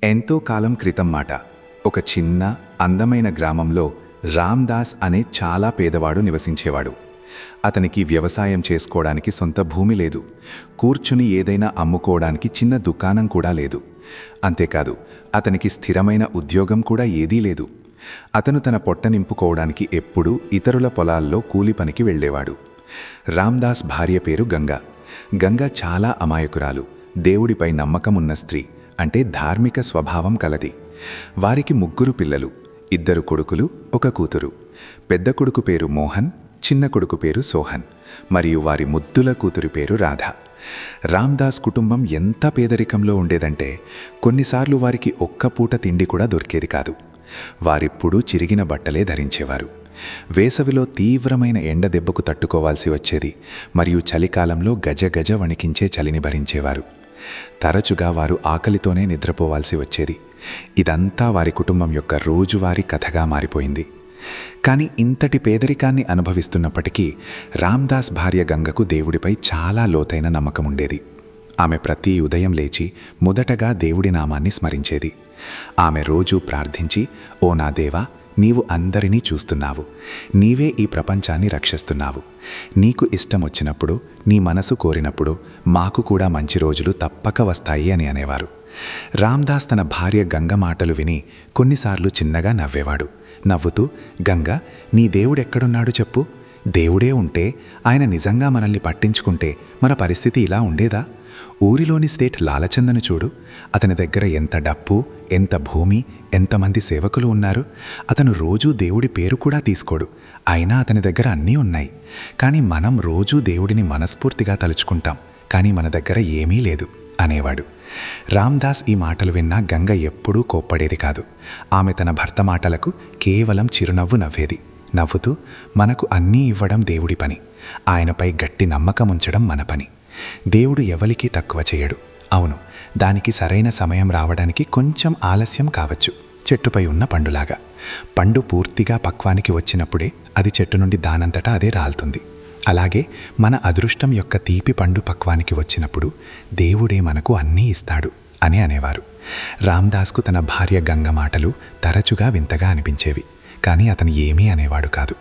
ఎంతో కాలం క్రితం మాట ఒక చిన్న అందమైన గ్రామంలో రామ్దాస్ అనే చాలా పేదవాడు నివసించేవాడు. అతనికి వ్యవసాయం చేసుకోవడానికి సొంత భూమి లేదు, కూర్చుని ఏదైనా అమ్ముకోవడానికి చిన్న దుకాణం కూడా లేదు. అంతేకాదు, అతనికి స్థిరమైన ఉద్యోగం కూడా ఏదీ లేదు. అతను తన పొట్ట నింపుకోవడానికి ఎప్పుడూ ఇతరుల పొలాల్లో కూలి పనికి వెళ్ళేవాడు. రామ్దాస్ భార్య పేరు గంగా. గంగా చాలా అమాయకురాలు, దేవుడిపై నమ్మకమున్న స్త్రీ, అంటే ధార్మిక స్వభావం కలది. వారికి 3 పిల్లలు, 2 కొడుకులు, 1 కూతురు. పెద్ద కొడుకు పేరు మోహన్, చిన్న కొడుకు పేరు సోహన్, మరియు వారి ముద్దుల కూతురి పేరు రాధ. రామ్దాస్ కుటుంబం ఎంత పేదరికంలో ఉండేదంటే కొన్నిసార్లు వారికి ఒక్క పూట తిండి కూడా దొరికేది కాదు. వారిప్పుడు చిరిగిన బట్టలే ధరించేవారు. వేసవిలో తీవ్రమైన ఎండ దెబ్బకు తట్టుకోవాల్సి వచ్చేది, మరియు చలికాలంలో గజగజ వణికించే చలిని భరించేవారు. తరచుగా వారు ఆకలితోనే నిద్రపోవాల్సి వచ్చేది. ఇదంతా వారి కుటుంబం యొక్క రోజువారీ కథగా మారిపోయింది. కానీ ఇంతటి పేదరికాన్ని అనుభవిస్తున్నప్పటికీ రామ్దాస్ భార్య గంగకు దేవుడిపై చాలా లోతైన నమ్మకం ఉండేది. ఆమె ప్రతి ఉదయం లేచి మొదటగా దేవుడి నామాన్ని స్మరించేది. ఆమె రోజూ ప్రార్థించి, ఓ నా దేవా, నీవు అందరినీ చూస్తున్నావు, నీవే ఈ ప్రపంచాన్ని రక్షిస్తున్నావు. నీకు ఇష్టం వచ్చినప్పుడు, నీ మనసు కోరినప్పుడు మాకు కూడా మంచి రోజులు తప్పక వస్తాయి అని అనేవారు. రామ్దాస్ తన భార్య గంగ మాటలు విని కొన్నిసార్లు చిన్నగా నవ్వేవాడు. నవ్వుతూ, గంగా, నీ దేవుడెక్కడున్నాడు చెప్పు. దేవుడే ఉంటే, ఆయన నిజంగా మనల్ని పట్టించుకుంటే మన పరిస్థితి ఇలా ఉండేదా? ఊరిలోని సేఠ్ లాలచందను చూడు, అతని దగ్గర ఎంత డబ్బు, ఎంత భూమి, ఎంతమంది సేవకులు ఉన్నారు. అతను రోజూ దేవుడి పేరు కూడా తీసుకోడు, అయినా అతని దగ్గర అన్నీ ఉన్నాయి. కానీ మనం రోజూ దేవుడిని మనస్ఫూర్తిగా తలుచుకుంటాం, కానీ మన దగ్గర ఏమీ లేదు అనేవాడు. రామ్దాస్ ఈ మాటలు విన్నా గంగ ఎప్పుడూ కోప్పడేది కాదు. ఆమె తన భర్త మాటలకు కేవలం చిరునవ్వు నవ్వేది. నవ్వుతూ, మనకు అన్నీ ఇవ్వడం దేవుడి పని, ఆయనపై గట్టి నమ్మకం ఉంచడం మన పని. దేవుడు ఎవరికీ తక్కువ చేయడు. అవును, దానికి సరైన సమయం రావడానికి కొంచెం ఆలస్యం కావచ్చు. చెట్టుపై ఉన్న పండులాగా పండు పూర్తిగా పక్వానికి వచ్చినప్పుడే అది చెట్టు నుండి దానంతటా అదే రాలుతుంది. అలాగే మన అదృష్టం యొక్క తీపి పండు పక్వానికి వచ్చినప్పుడు దేవుడే మనకు అన్నీ ఇస్తాడు అని అనేవారు. రామ్దాస్కు తన భార్య గంగ మాటలు తరచుగా వింతగా అనిపించేవి, కానీ అతను ఏమీ అనేవాడు కాదు.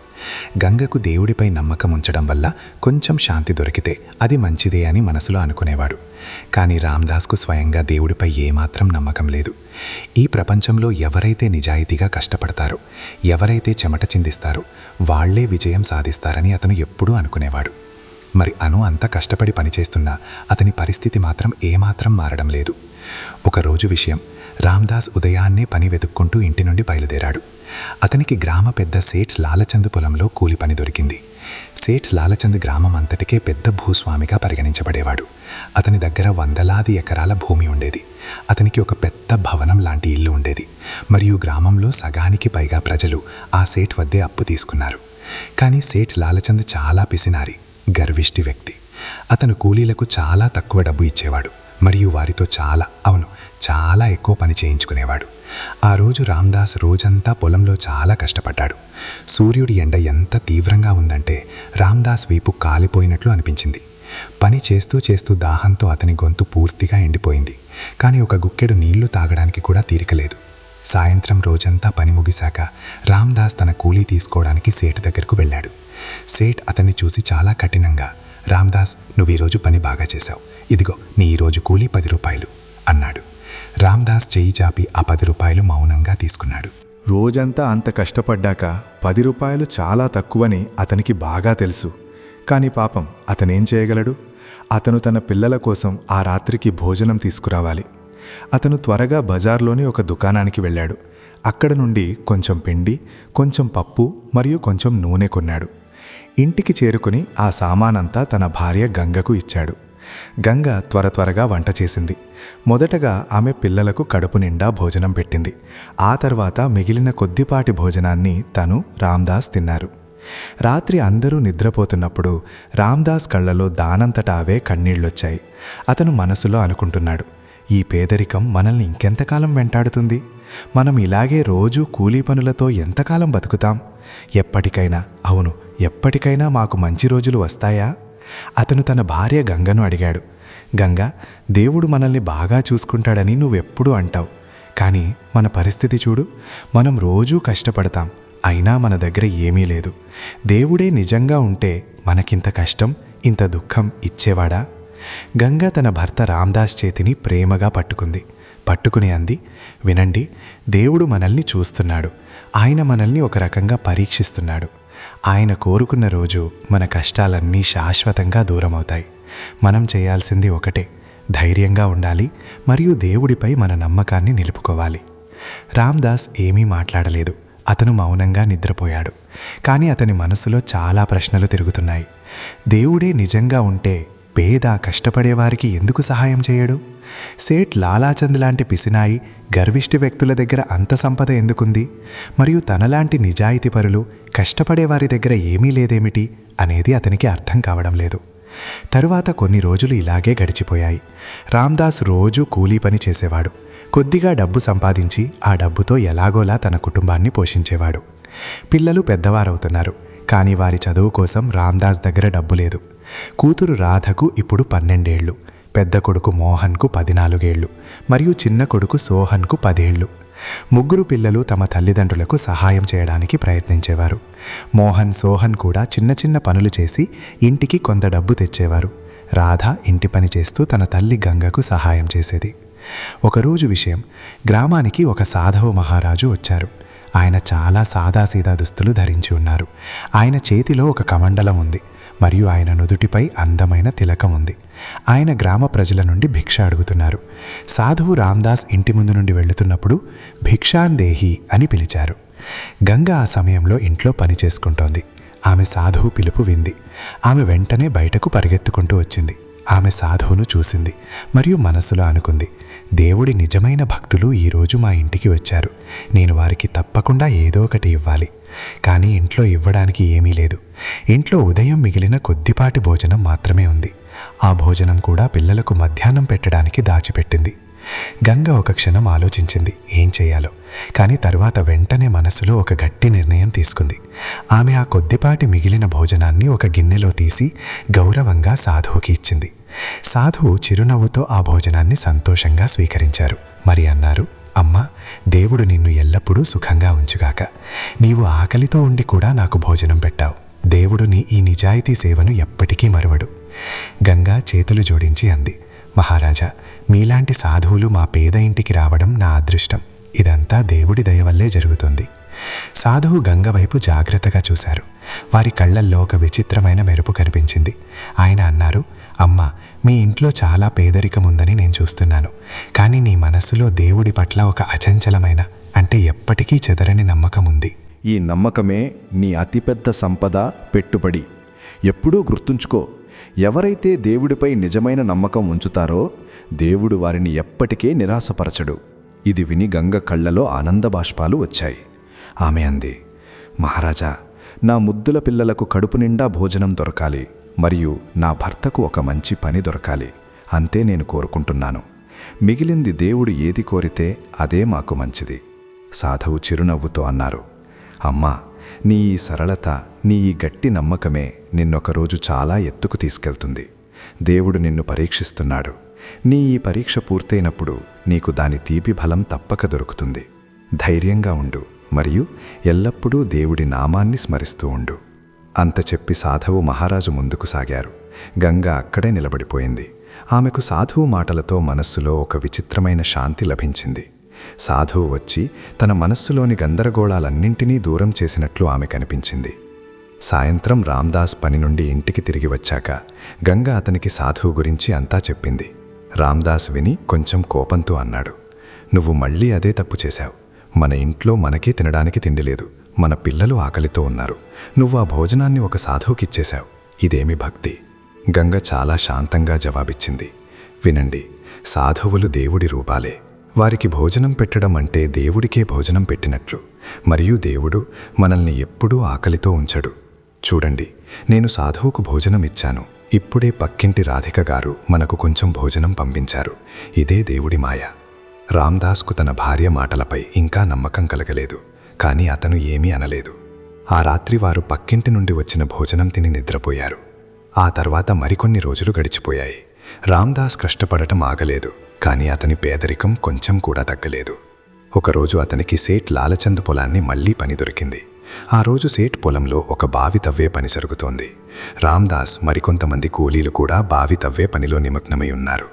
గంగకు దేవుడిపై నమ్మకం ఉంచడం వల్ల కొంచెం శాంతి దొరికితే అది మంచిదే అని మనసులో అనుకునేవాడు. కానీ రామ్దాస్కు స్వయంగా దేవుడిపై ఏమాత్రం నమ్మకం లేదు. ఈ ప్రపంచంలో ఎవరైతే నిజాయితీగా కష్టపడతారో, ఎవరైతే చెమట చిందిస్తారో వాళ్లే విజయం సాధిస్తారని అతను ఎప్పుడూ అనుకునేవాడు. మరి అను అంత కష్టపడి పనిచేస్తున్నా అతని పరిస్థితి మాత్రం ఏమాత్రం మారడం లేదు. ఒకరోజు విషయం, రామ్దాస్ ఉదయాన్నే పని వెతుక్కుంటూ ఇంటి నుండి బయలుదేరాడు. అతనికి గ్రామ పెద్ద సేఠ్ లాలచంద్ పొలంలో కూలి పని దొరికింది. సేఠ్ లాలచంద్ గ్రామం అంతటికే పెద్ద భూస్వామిగా పరిగణించబడేవాడు. అతని దగ్గర వందలాది ఎకరాల భూమి ఉండేది. అతనికి ఒక పెద్ద భవనం లాంటి ఇల్లు ఉండేది, మరియు గ్రామంలో సగానికి పైగా ప్రజలు ఆ సేఠ్ వద్దే అప్పు తీసుకున్నారు. కానీ సేఠ్ లాలచంద్ చాలా పిసినారి, గర్విష్టి వ్యక్తి. అతను కూలీలకు చాలా తక్కువ డబ్బు ఇచ్చేవాడు, మరియు వారితో చాలా ఎక్కువ పని చేయించుకునేవాడు. ఆ రోజు రామ్దాస్ రోజంతా పొలంలో చాలా కష్టపడ్డాడు. సూర్యుడి ఎండ ఎంత తీవ్రంగా ఉందంటే రామ్దాస్ వీపు కాలిపోయినట్లు అనిపించింది. పని చేస్తూ దాహంతో అతని గొంతు పూర్తిగా ఎండిపోయింది. కానీ ఒక గుక్కెడు నీళ్లు తాగడానికి కూడా తీరికలేదు. సాయంత్రం రోజంతా పని ముగిశాక రామ్దాస్ తన కూలీ తీసుకోవడానికి సేఠ్ దగ్గరకు వెళ్ళాడు. సేఠ్ అతన్ని చూసి చాలా కఠినంగా, రామ్దాస్, నువ్వు ఈరోజు పని బాగా చేశావు, ఇదిగో నీ ఈరోజు కూలీ 10 రూపాయలు అన్నాడు. రామ్దాస్ చెయ్యి చాపి ఆ 10 రూపాయలు మౌనంగా తీసుకున్నాడు. రోజంతా అంత కష్టపడ్డాక 10 రూపాయలు చాలా తక్కువని అతనికి బాగా తెలుసు. కానీ పాపం అతనేం చేయగలడు? అతను తన పిల్లల కోసం ఆ రాత్రికి భోజనం తీసుకురావాలి. అతను త్వరగా బజార్లోని ఒక దుకాణానికి వెళ్ళాడు. అక్కడ నుండి కొంచెం పిండి, కొంచెం పప్పు మరియు కొంచెం నూనె కొన్నాడు. ఇంటికి చేరుకుని ఆ సామానంతా తన భార్య గంగకు ఇచ్చాడు. గంగ త్వరగా వంట చేసింది. మొదటగా ఆమె పిల్లలకు కడుపు నిండా భోజనం పెట్టింది. ఆ తర్వాత మిగిలిన కొద్దిపాటి భోజనాన్ని తను, రామ్దాస్ తిన్నారు. రాత్రి అందరూ నిద్రపోతున్నప్పుడు రామ్దాస్ కళ్ళలో దానంతటా అవే కన్నీళ్లొచ్చాయి. అతను మనసులో అనుకుంటున్నాడు, ఈ పేదరికం మనల్ని ఇంకెంతకాలం వెంటాడుతుంది? మనం ఇలాగే రోజూ కూలీ పనులతో ఎంతకాలం బతుకుతాం? ఎప్పటికైనా మాకు మంచి రోజులు వస్తాయా? అతను తన భార్య గంగను అడిగాడు. గంగా, దేవుడు మనల్ని బాగా చూసుకుంటాడని నువ్వెప్పుడూ అంటావు, కానీ మన పరిస్థితి చూడు, మనం రోజూ కష్టపడతాం, అయినా మన దగ్గర ఏమీ లేదు. దేవుడే నిజంగా ఉంటే మనకింత కష్టం, ఇంత దుఃఖం ఇచ్చేవాడా? గంగ తన భర్త రామ్దాస్ చేతిని ప్రేమగా పట్టుకుని అంది, వినండి, దేవుడు మనల్ని చూస్తున్నాడు. ఆయన మనల్ని ఒక రకంగా పరీక్షిస్తున్నాడు. ఆయన కోరుకున్న రోజు మన కష్టాలన్నీ శాశ్వతంగా దూరమవుతాయి. మనం చేయాల్సింది ఒకటే, ధైర్యంగా ఉండాలి మరియు దేవుడిపై మన నమ్మకాన్ని నిలుపుకోవాలి. రామ్దాస్ ఏమీ మాట్లాడలేదు. అతను మౌనంగా నిద్రపోయాడు. కానీ అతని మనసులో చాలా ప్రశ్నలు తిరుగుతున్నాయి. దేవుడే నిజంగా ఉంటే పేద కష్టపడేవారికి ఎందుకు సహాయం చేయడు? సేఠ్ లాలాచంద్ లాంటి పిసినాయి గర్విష్టి వ్యక్తుల దగ్గర అంత సంపద ఎందుకుంది? మరియు తనలాంటి నిజాయితీపరులు కష్టపడేవారి దగ్గర ఏమీ లేదేమిటి అనేది అతనికి అర్థం కావడం లేదు. తరువాత కొన్ని రోజులు ఇలాగే గడిచిపోయాయి. రామ్దాస్ రోజూ కూలీ పని చేసేవాడు. కొద్దిగా డబ్బు సంపాదించి ఆ డబ్బుతో ఎలాగోలా తన కుటుంబాన్ని పోషించేవాడు. పిల్లలు పెద్దవారవుతున్నారు. కానీ వారి చదువు కోసం రామ్దాస్ దగ్గర డబ్బు లేదు. కూతురు రాధకు ఇప్పుడు 12 ఏళ్ళు, పెద్ద కొడుకు మోహన్కు 14 ఏళ్ళు మరియు చిన్న కొడుకు సోహన్కు 10 ఏళ్ళు. ముగ్గురు పిల్లలు తమ తల్లిదండ్రులకు సహాయం చేయడానికి ప్రయత్నించేవారు. మోహన్, సోహన్ కూడా చిన్న చిన్న పనులు చేసి ఇంటికి కొంత డబ్బు తెచ్చేవారు. రాధ ఇంటి పని చేస్తూ తన తల్లి గంగకు సహాయం చేసేది. ఒకరోజు విషయం, గ్రామానికి ఒక సాధవ మహారాజు వచ్చారు. ఆయన చాలా సాదాసీదా దుస్తులు ధరించి ఉన్నారు. ఆయన చేతిలో ఒక కమండలం ఉంది మరియు ఆయన నుదుటిపై అందమైన తిలకం ఉంది. ఆయన గ్రామ ప్రజల నుండి భిక్ష అడుగుతున్నారు. సాధువు రామ్దాస్ ఇంటి ముందు నుండి వెళుతున్నప్పుడు భిక్షాందేహి అని పిలిచారు. గంగ ఆ సమయంలో ఇంట్లో పని చేసుకుంటోంది. ఆమె సాధువు పిలుపు వింది. ఆమె వెంటనే బయటకు పరిగెత్తుకుంటూ వచ్చింది. ఆమె సాధువును చూసింది మరియు మనసులో అనుకుంది, దేవుడి నిజమైన భక్తులు ఈరోజు మా ఇంటికి వచ్చారు. నేను వారికి తప్పకుండా ఏదో ఒకటి ఇవ్వాలి. కానీ ఇంట్లో ఇవ్వడానికి ఏమీ లేదు. ఇంట్లో ఉదయం మిగిలిన కొద్దిపాటి భోజనం మాత్రమే ఉంది. ఆ భోజనం కూడా పిల్లలకు మధ్యాహ్నం పెట్టడానికి దాచిపెట్టింది. గంగ ఒక క్షణం ఆలోచించింది ఏం చేయాలో. కానీ తరువాత వెంటనే మనసులో ఒక గట్టి నిర్ణయం తీసుకుంది. ఆమె ఆ కొద్దిపాటి మిగిలిన భోజనాన్ని ఒక గిన్నెలో తీసి గౌరవంగా సాధువుకి ఇచ్చింది. సాధువు చిరునవ్వుతో ఆ భోజనాన్ని సంతోషంగా స్వీకరించారు. మరి అన్నారు, అమ్మా, దేవుడు నిన్ను ఎల్లప్పుడూ సుఖంగా ఉంచుగాక. నీవు ఆకలితో ఉండి కూడా నాకు భోజనం పెట్టావు. దేవుడు నీ ఈ నిజాయితీ సేవను ఎప్పటికీ మరువడు. గంగా చేతులు జోడించి అంది, మహారాజా, మీలాంటి సాధువులు మా పేద ఇంటికి రావడం నా అదృష్టం. ఇదంతా దేవుడి దయ వల్లే జరుగుతుంది. సాధువు గంగ వైపు జాగ్రత్తగా చూశారు. వారి కళ్ళల్లో ఒక విచిత్రమైన మెరుపు కనిపించింది. ఆయన అన్నారు, అమ్మా, మీ ఇంట్లో చాలా పేదరికం ఉందని నేను చూస్తున్నాను. కానీ నీ మనస్సులో దేవుడి పట్ల ఒక అచంచలమైన, అంటే ఎప్పటికీ చెదరని నమ్మకం ఉంది. ఈ నమ్మకమే నీ అతిపెద్ద సంపద, పెట్టుబడి. ఎప్పుడూ గుర్తుంచుకో, ఎవరైతే దేవుడిపై నిజమైన నమ్మకం ఉంచుతారో దేవుడు వారిని ఎప్పటికే నిరాశపరచడు. ఇది విని గంగ కళ్ళలో ఆనంద బాష్పాలు వచ్చాయి. ఆమె అంది, మహారాజా, నా ముద్దుల పిల్లలకు కడుపు నిండా భోజనం దొరకాలి మరియు నా భర్తకు ఒక మంచి పని దొరకాలి. అంతే నేను కోరుకుంటున్నాను. మిగిలింది దేవుడు ఏది కోరితే అదే మాకు మంచిది. సాధువు చిరునవ్వుతో అన్నారు, అమ్మా, నీ ఈ సరళత, నీ ఈ గట్టి నమ్మకమే నిన్నొకరోజు చాలా ఎత్తుకు తీసుకెళ్తుంది. దేవుడు నిన్ను పరీక్షిస్తున్నాడు. నీ ఈ పరీక్ష పూర్తయినప్పుడు నీకు దాని తీపి ఫలం తప్పక దొరుకుతుంది. ధైర్యంగా ఉండు మరియు ఎల్లప్పుడూ దేవుడి నామాన్ని స్మరిస్తూ ఉండు. అంత చెప్పి సాధువు మహారాజు ముందుకు సాగారు. గంగ అక్కడే నిలబడిపోయింది. ఆమెకు సాధువు మాటలతో మనస్సులో ఒక విచిత్రమైన శాంతి లభించింది. సాధువు వచ్చి తన మనస్సులోని గందరగోళాలన్నింటినీ దూరం చేసినట్లు ఆమె కనిపించింది. సాయంత్రం రామ్దాస్ పని నుండి ఇంటికి తిరిగి వచ్చాక గంగ అతనికి సాధువు గురించి అంతా చెప్పింది. రామ్దాస్ విని కొంచెం కోపంతో అన్నాడు, నువ్వు మళ్ళీ అదే తప్పు చేశావు. మన ఇంట్లో మనకే తినడానికి తిండి లేదు. మన పిల్లలు ఆకలితో ఉన్నారు. నువ్వు ఆ భోజనాన్ని ఒక సాధువుకిచ్చేశావు. ఇదేమి భక్తి? గంగ చాలా శాంతంగా జవాబిచ్చింది, వినండి, సాధువులు దేవుడి రూపాలే. వారికి భోజనం పెట్టడం అంటే దేవుడికే భోజనం పెట్టినట్లు. మరియు దేవుడు మనల్ని ఎప్పుడూ ఆకలితో ఉంచడు. చూడండి, నేను సాధువుకు భోజనం ఇచ్చాను. ఇప్పుడే పక్కింటి రాధిక గారు మనకు కొంచెం భోజనం పంపించారు. ఇదే దేవుడి మాయ. రామ్దాస్కు తన భార్య మాటలపై ఇంకా నమ్మకం కలగలేదు. కానీ అతను ఏమీ అనలేదు. ఆ రాత్రి వారు పక్కింటి నుండి వచ్చిన భోజనం తిని నిద్రపోయారు. ఆ తర్వాత మరికొన్ని రోజులు గడిచిపోయాయి. రామ్దాస్ కష్టపడటం ఆగలేదు. కానీ అతని పేదరికం కొంచెం కూడా తగ్గలేదు. ఒకరోజు అతనికి సేట్ లాలచంద్ పొలాన్ని మళ్లీ పని దొరికింది. ఆ రోజు సేట్ పొలంలో ఒక బావి తవ్వే పని జరుగుతోంది. రామ్దాస్ మరికొంతమంది కూలీలు కూడా బావి తవ్వే పనిలో నిమగ్నమై ఉన్నారు.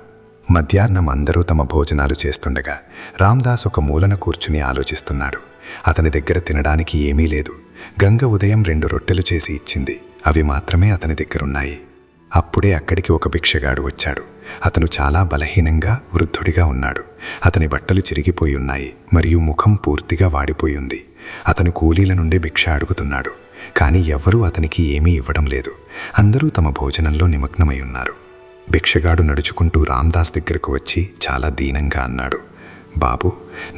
మధ్యాహ్నం అందరూ తమ భోజనాలు చేస్తుండగా రామ్దాస్ ఒక మూలన కూర్చుని ఆలోచిస్తున్నాడు. అతని దగ్గర తినడానికి ఏమీ లేదు. గంగ ఉదయం 2 రొట్టెలు చేసి ఇచ్చింది. అవి మాత్రమే అతని దగ్గరున్నాయి. అప్పుడే అక్కడికి ఒక భిక్షగాడు వచ్చాడు. అతను చాలా బలహీనంగా, వృద్ధుడిగా ఉన్నాడు. అతని బట్టలు చిరిగిపోయి ఉన్నాయి మరియు ముఖం పూర్తిగా వాడిపోయి ఉంది. అతను కూలీల నుండి భిక్ష అడుగుతున్నాడు. కానీ ఎవ్వరూ అతనికి ఏమీ ఇవ్వడం లేదు. అందరూ తమ భోజనంలో నిమగ్నమై ఉన్నారు. భిక్షగాడు నడుచుకుంటూ రామ్దాస్ దగ్గరకు వచ్చి చాలా దీనంగా అన్నాడు, బాబు,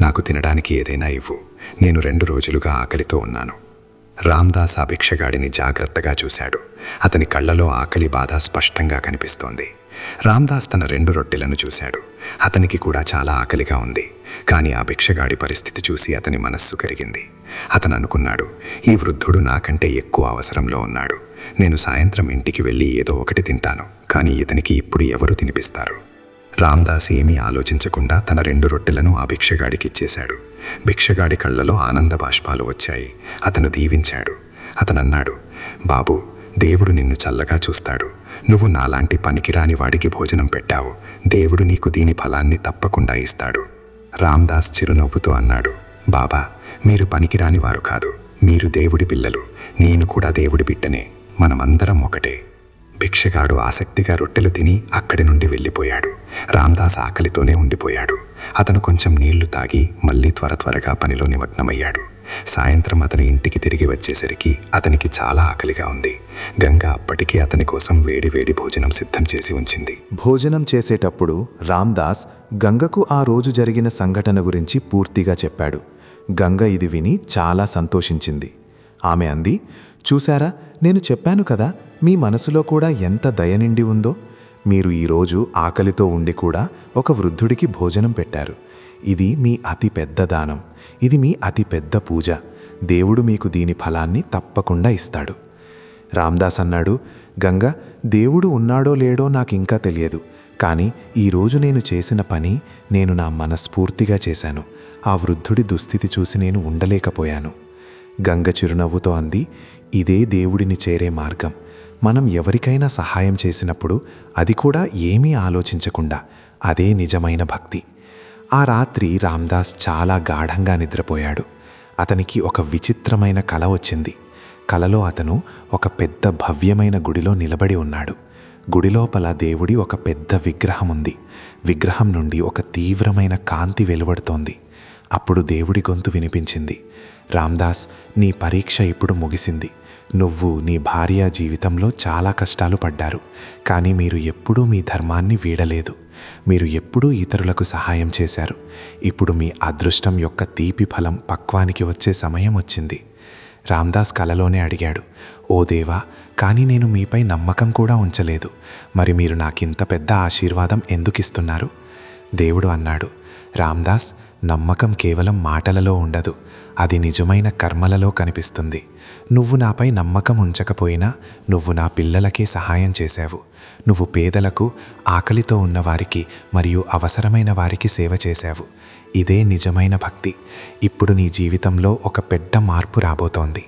నాకు తినడానికి ఏదైనా ఇవ్వు. నేను 2 రోజులుగా ఆకలితో ఉన్నాను. రామ్దాస్ ఆ భిక్షగాడిని జాగ్రత్తగా చూశాడు. అతని కళ్ళలో ఆకలి బాధ స్పష్టంగా కనిపిస్తోంది. రామ్దాస్ తన 2 రొట్టెలను చూశాడు. అతనికి కూడా చాలా ఆకలిగా ఉంది. కానీ ఆ భిక్షగాడి పరిస్థితి చూసి అతని మనస్సు కరిగింది. అతను అనుకున్నాడు, ఈ వృద్ధుడు నాకంటే ఎక్కువ అవసరంలో ఉన్నాడు. నేను సాయంత్రం ఇంటికి వెళ్ళి ఏదో ఒకటి తింటాను. కానీ ఇతనికి ఇప్పుడు ఎవరు తినిపిస్తారు? రామ్దాస్ ఏమీ ఆలోచించకుండా తన 2 రొట్టెలను ఆ భిక్షగాడికి ఇచ్చేశాడు. భిక్షగాడి కళ్ళలో ఆనంద బాష్పాలు వచ్చాయి. అతను దీవించాడు. అతనన్నాడు, బాబు, దేవుడు నిన్ను చల్లగా చూస్తాడు. నువ్వు నాలాంటి పనికిరాని వాడికి భోజనం పెట్టావు. దేవుడు నీకు దీని ఫలాన్ని తప్పకుండా ఇస్తాడు. రామ్దాస్ చిరునవ్వుతో అన్నాడు, బాబా, మీరు పనికిరాని వారు కాదు. మీరు దేవుడి పిల్లలు. నేను కూడా దేవుడి బిడ్డనే. మనమందరం ఒకటే. భిక్షగాడు ఆసక్తిగా రొట్టెలు తిని అక్కడి నుండి వెళ్ళిపోయాడు. రామ్దాస్ ఆకలితోనే ఉండిపోయాడు. అతను కొంచెం నీళ్లు తాగి మళ్ళీ త్వరగా పనిలో నిమగ్నమయ్యాడు. సాయంత్రం అతని ఇంటికి తిరిగి వచ్చేసరికి అతనికి చాలా ఆకలిగా ఉంది. గంగ అప్పటికే అతని కోసం వేడి భోజనం సిద్ధం చేసి ఉంచింది. భోజనం చేసేటప్పుడు రామ్దాస్ గంగకు ఆ రోజు జరిగిన సంఘటన గురించి పూర్తిగా చెప్పాడు. గంగ ఇది విని చాలా సంతోషించింది. ఆమె అంది, చూశారా, నేను చెప్పాను కదా, మీ మనసులో కూడా ఎంత దయ నిండి ఉందో. మీరు ఈరోజు ఆకలితో ఉండి కూడా ఒక వృద్ధుడికి భోజనం పెట్టారు. ఇది మీ అతి పెద్ద దానం. ఇది మీ అతి పెద్ద పూజ. దేవుడు మీకు దీని ఫలాన్ని తప్పకుండా ఇస్తాడు. రామ్దాస్ అన్నాడు, గంగ, దేవుడు ఉన్నాడో లేడో నాకింకా తెలియదు. కానీ ఈరోజు నేను చేసిన పని నేను నా మనస్ఫూర్తిగా చేశాను. ఆ వృద్ధుడి దుస్థితి చూసి నేను ఉండలేకపోయాను. గంగ చిరునవ్వుతో అంది, ఇదే దేవుడిని చేరే మార్గం. మనం ఎవరికైనా సహాయం చేసినప్పుడు అది కూడా ఏమీ ఆలోచించకుండా, అదే నిజమైన భక్తి. ఆ రాత్రి రామ్దాస్ చాలా గాఢంగా నిద్రపోయాడు. అతనికి ఒక విచిత్రమైన కల వచ్చింది. కలలో అతను ఒక పెద్ద భవ్యమైన గుడిలో నిలబడి ఉన్నాడు. గుడిలోపల దేవుడి ఒక పెద్ద విగ్రహం ఉంది. విగ్రహం నుండి ఒక తీవ్రమైన కాంతి వెలువడుతోంది. అప్పుడు దేవుడి గొంతు వినిపించింది, రామ్దాస్, నీ పరీక్ష ఇప్పుడు ముగిసింది. నువ్వు నీ భార్య జీవితంలో చాలా కష్టాలు పడ్డారు. కానీ మీరు ఎప్పుడూ మీ ధర్మాన్ని వీడలేదు. మీరు ఎప్పుడూ ఇతరులకు సహాయం చేశారు. ఇప్పుడు మీ అదృష్టం యొక్క తీపి ఫలం పక్వానికి వచ్చే సమయం వచ్చింది. రామ్దాస్ కలలోనే అడిగాడు, ఓ దేవా, కానీ నేను మీపై నమ్మకం కూడా ఉంచలేదు. మరి మీరు నాకింత పెద్ద ఆశీర్వాదం ఎందుకిస్తున్నారు? దేవుడు అన్నాడు, రామ్దాస్, నమ్మకం కేవలం మాటలలో ఉండదు. అది నిజమైన కర్మలలో కనిపిస్తుంది. నువ్వు నాపై నమ్మకం ఉంచకపోయినా నువ్వు నా పిల్లలకే సహాయం చేశావు. నువ్వు పేదలకు, ఆకలితో ఉన్నవారికి మరియు అవసరమైన వారికి సేవ చేశావు. ఇదే నిజమైన భక్తి. ఇప్పుడు నీ జీవితంలో ఒక పెద్ద మార్పు రాబోతోంది.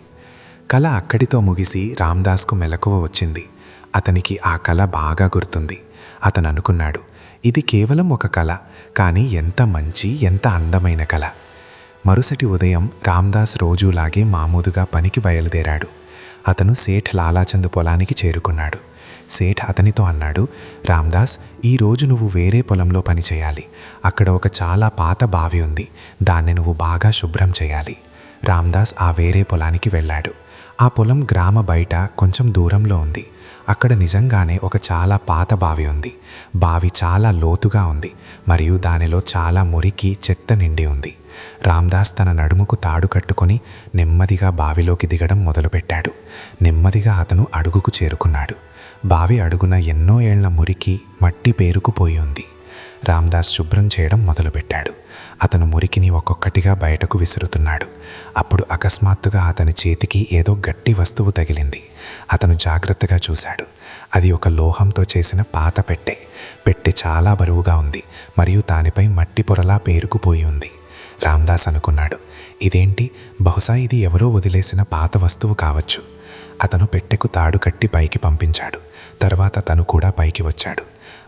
కల అక్కడితో ముగిసి రామ్దాస్కు మెలకువ వచ్చింది. అతనికి ఆ కల బాగా గుర్తుంది. అతను అనుకున్నాడు, ఇది కేవలం ఒక కల, కానీ ఎంత మంచి, ఎంత అందమైన కల. మరుసటి ఉదయం రామ్దాస్ రోజులాగే మామూలుగా పనికి బయలుదేరాడు. అతను సేఠ్ లాలాచంద్ పొలానికి చేరుకున్నాడు. సేఠ్ అతనితో అన్నాడు, రామ్దాస్, ఈరోజు నువ్వు వేరే పొలంలో పని చేయాలి. అక్కడ ఒక చాలా పాత బావి ఉంది. దాన్ని నువ్వు బాగా శుభ్రం చేయాలి. రామ్దాస్ ఆ వేరే పొలానికి వెళ్ళాడు. ఆ పొలం గ్రామ బయట కొంచెం దూరంలో ఉంది. అక్కడ నిజంగానే ఒక చాలా పాత బావి ఉంది. బావి చాలా లోతుగా ఉంది మరియు దానిలో చాలా మురికి, చెత్త నిండి ఉంది. రామ్దాస్ తన నడుముకు తాడు కట్టుకొని నెమ్మదిగా బావిలోకి దిగడం మొదలుపెట్టాడు. నెమ్మదిగా అతను అడుగుకు చేరుకున్నాడు. బావి అడుగున ఎన్నో ఏళ్ల మురికి, మట్టి పేరుకుపోయి ఉంది. రామ్దాస్ శుభ్రం చేయడం మొదలుపెట్టాడు. అతను మురికిని ఒక్కొక్కటిగా బయటకు విసురుతున్నాడు. అప్పుడు అకస్మాత్తుగా అతని చేతికి ఏదో గట్టి వస్తువు తగిలింది. అతను జాగ్రత్తగా చూశాడు. అది ఒక లోహంతో చేసిన పాత పెట్టె. పెట్టె చాలా బరువుగా ఉంది మరియు దానిపై మట్టి పొరలా పేరుకుపోయి ఉంది. రామ్దాస్ అనుకున్నాడు, ఇదేంటి, బహుశా ఇది ఎవరో వదిలేసిన పాత వస్తువు కావచ్చు. అతను పెట్టెకు తాడు కట్టి పైకి పంపించాడు. తర్వాత తను కూడా పైకి వచ్చాడు.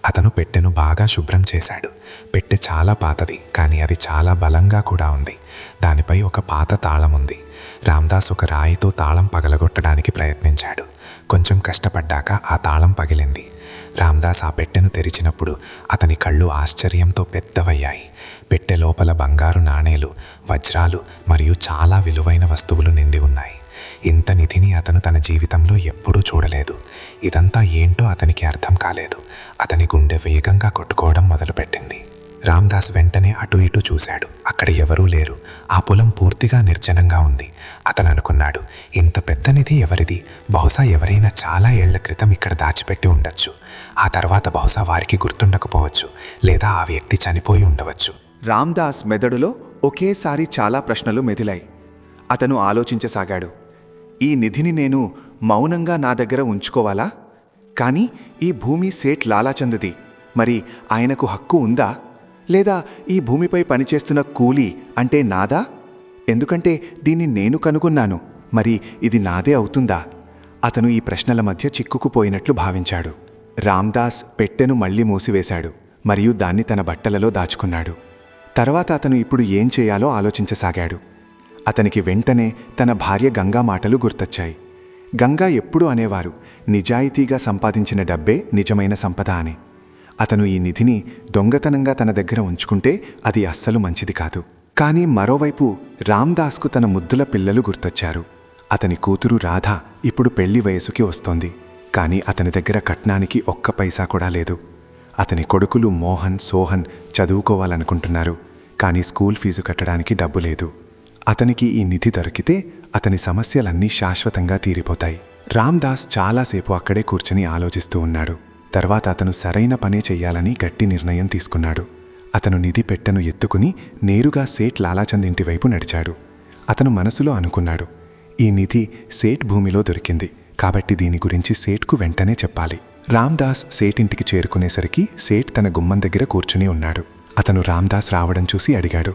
అతను పెట్టెను బాగా శుభ్రం చేశాడు. పెట్టె చాలా పాతది, కానీ అది చాలా బలంగా కూడా ఉంది. దానిపై ఒక పాత తాళం ఉంది. రామ్దాస్ ఒక రాయితో తాళం పగలగొట్టడానికి ప్రయత్నించాడు. కొంచెం కష్టపడ్డాక ఆ తాళం పగిలింది. రామ్దాస్ ఆ పెట్టెను తెరిచినప్పుడు అతని కళ్ళు ఆశ్చర్యంతో పెద్దవయ్యాయి. పెట్టె లోపల బంగారు నాణేలు, వజ్రాలు మరియు చాలా విలువైన వస్తువులు నిండి ఉన్నాయి. ఇంత నిధిని అతను తన జీవితంలో ఎప్పుడూ చూడలేదు. ఇదంతా ఏంటో అతనికి అర్థం కాలేదు. అతని గుండె వేగంగా కొట్టుకోవడం మొదలుపెట్టింది. రామ్దాస్ వెంటనే అటు ఇటు చూశాడు. అక్కడ ఎవరూ లేరు. ఆ పొలం పూర్తిగా నిర్జనంగా ఉంది. అతను అనుకున్నాడు, ఇంత పెద్ద నిధి ఎవరిది? బహుశా ఎవరైనా చాలా ఏళ్ల క్రితం ఇక్కడ దాచిపెట్టి ఉండొచ్చు. ఆ తర్వాత బహుశా వారికి గుర్తుండకపోవచ్చు, లేదా ఆ వ్యక్తి చనిపోయి ఉండవచ్చు. రామ్దాస్ మెదడులో ఒకేసారి చాలా ప్రశ్నలు మెదిలాయి. అతను ఆలోచించసాగాడు. ఈ నిధిని నేను మౌనంగా నా దగ్గర ఉంచుకోవాలా? కానీ ఈ భూమి సేట్ లాలాచంద్ది. మరి ఆయనకు హక్కు ఉందా? లేదా ఈ భూమిపై పనిచేస్తున్న కూలీ అంటే నాదా? ఎందుకంటే దీన్ని నేను కనుగొన్నాను. మరి ఇది నాదే అవుతుందా? అతను ఈ ప్రశ్నల మధ్య చిక్కుకుపోయినట్లు భావించాడు. రామ్దాస్ పెట్టెను మళ్లీ మూసివేశాడు మరియు దాన్ని తన బట్టలలో దాచుకున్నాడు. తర్వాత అతను ఇప్పుడు ఏం చేయాలో ఆలోచించసాగాడు. అతనికి వెంటనే తన భార్య గంగా మాటలు గుర్తొచ్చాయి. గంగా ఎప్పుడూ అనేవారు, నిజాయితీగా సంపాదించిన డబ్బే నిజమైన సంపద అని. అతను ఈ నిధిని దొంగతనంగా తన దగ్గర ఉంచుకుంటే అది అస్సలు మంచిది కాదు. కానీ మరోవైపు రామ్దాస్కు తన ముద్దుల పిల్లలు గుర్తొచ్చారు. అతని కూతురు రాధ ఇప్పుడు పెళ్లి వయసుకి వస్తోంది. కానీ అతని దగ్గర కట్నానికి ఒక్క పైసా కూడా లేదు. అతని కొడుకులు మోహన్, సోహన్ చదువుకోవాలనుకుంటున్నారు. కానీ స్కూల్ ఫీజు కట్టడానికి డబ్బు లేదు. అతనికి ఈ నిధి దొరికితే అతని సమస్యలన్నీ శాశ్వతంగా తీరిపోతాయి. రామ్దాస్ చాలాసేపు అక్కడే కూర్చుని ఆలోచిస్తూ ఉన్నాడు. తర్వాత అతను సరైన పనే చెయ్యాలని గట్టి నిర్ణయం తీసుకున్నాడు. అతను నిధి పెట్టెను ఎత్తుకుని నేరుగా సేట్ లాలాచంద్ ఇంటి వైపు నడిచాడు. అతను మనసులో అనుకున్నాడు, ఈ నిధి సేట్ భూమిలో దొరికింది, కాబట్టి దీని గురించి సేట్కు వెంటనే చెప్పాలి. రామ్దాస్ సేట్ ఇంటికి చేరుకునేసరికి సేట్ తన గుమ్మం దగ్గర కూర్చుని ఉన్నాడు. అతను రామ్దాస్ రావడం చూసి అడిగాడు,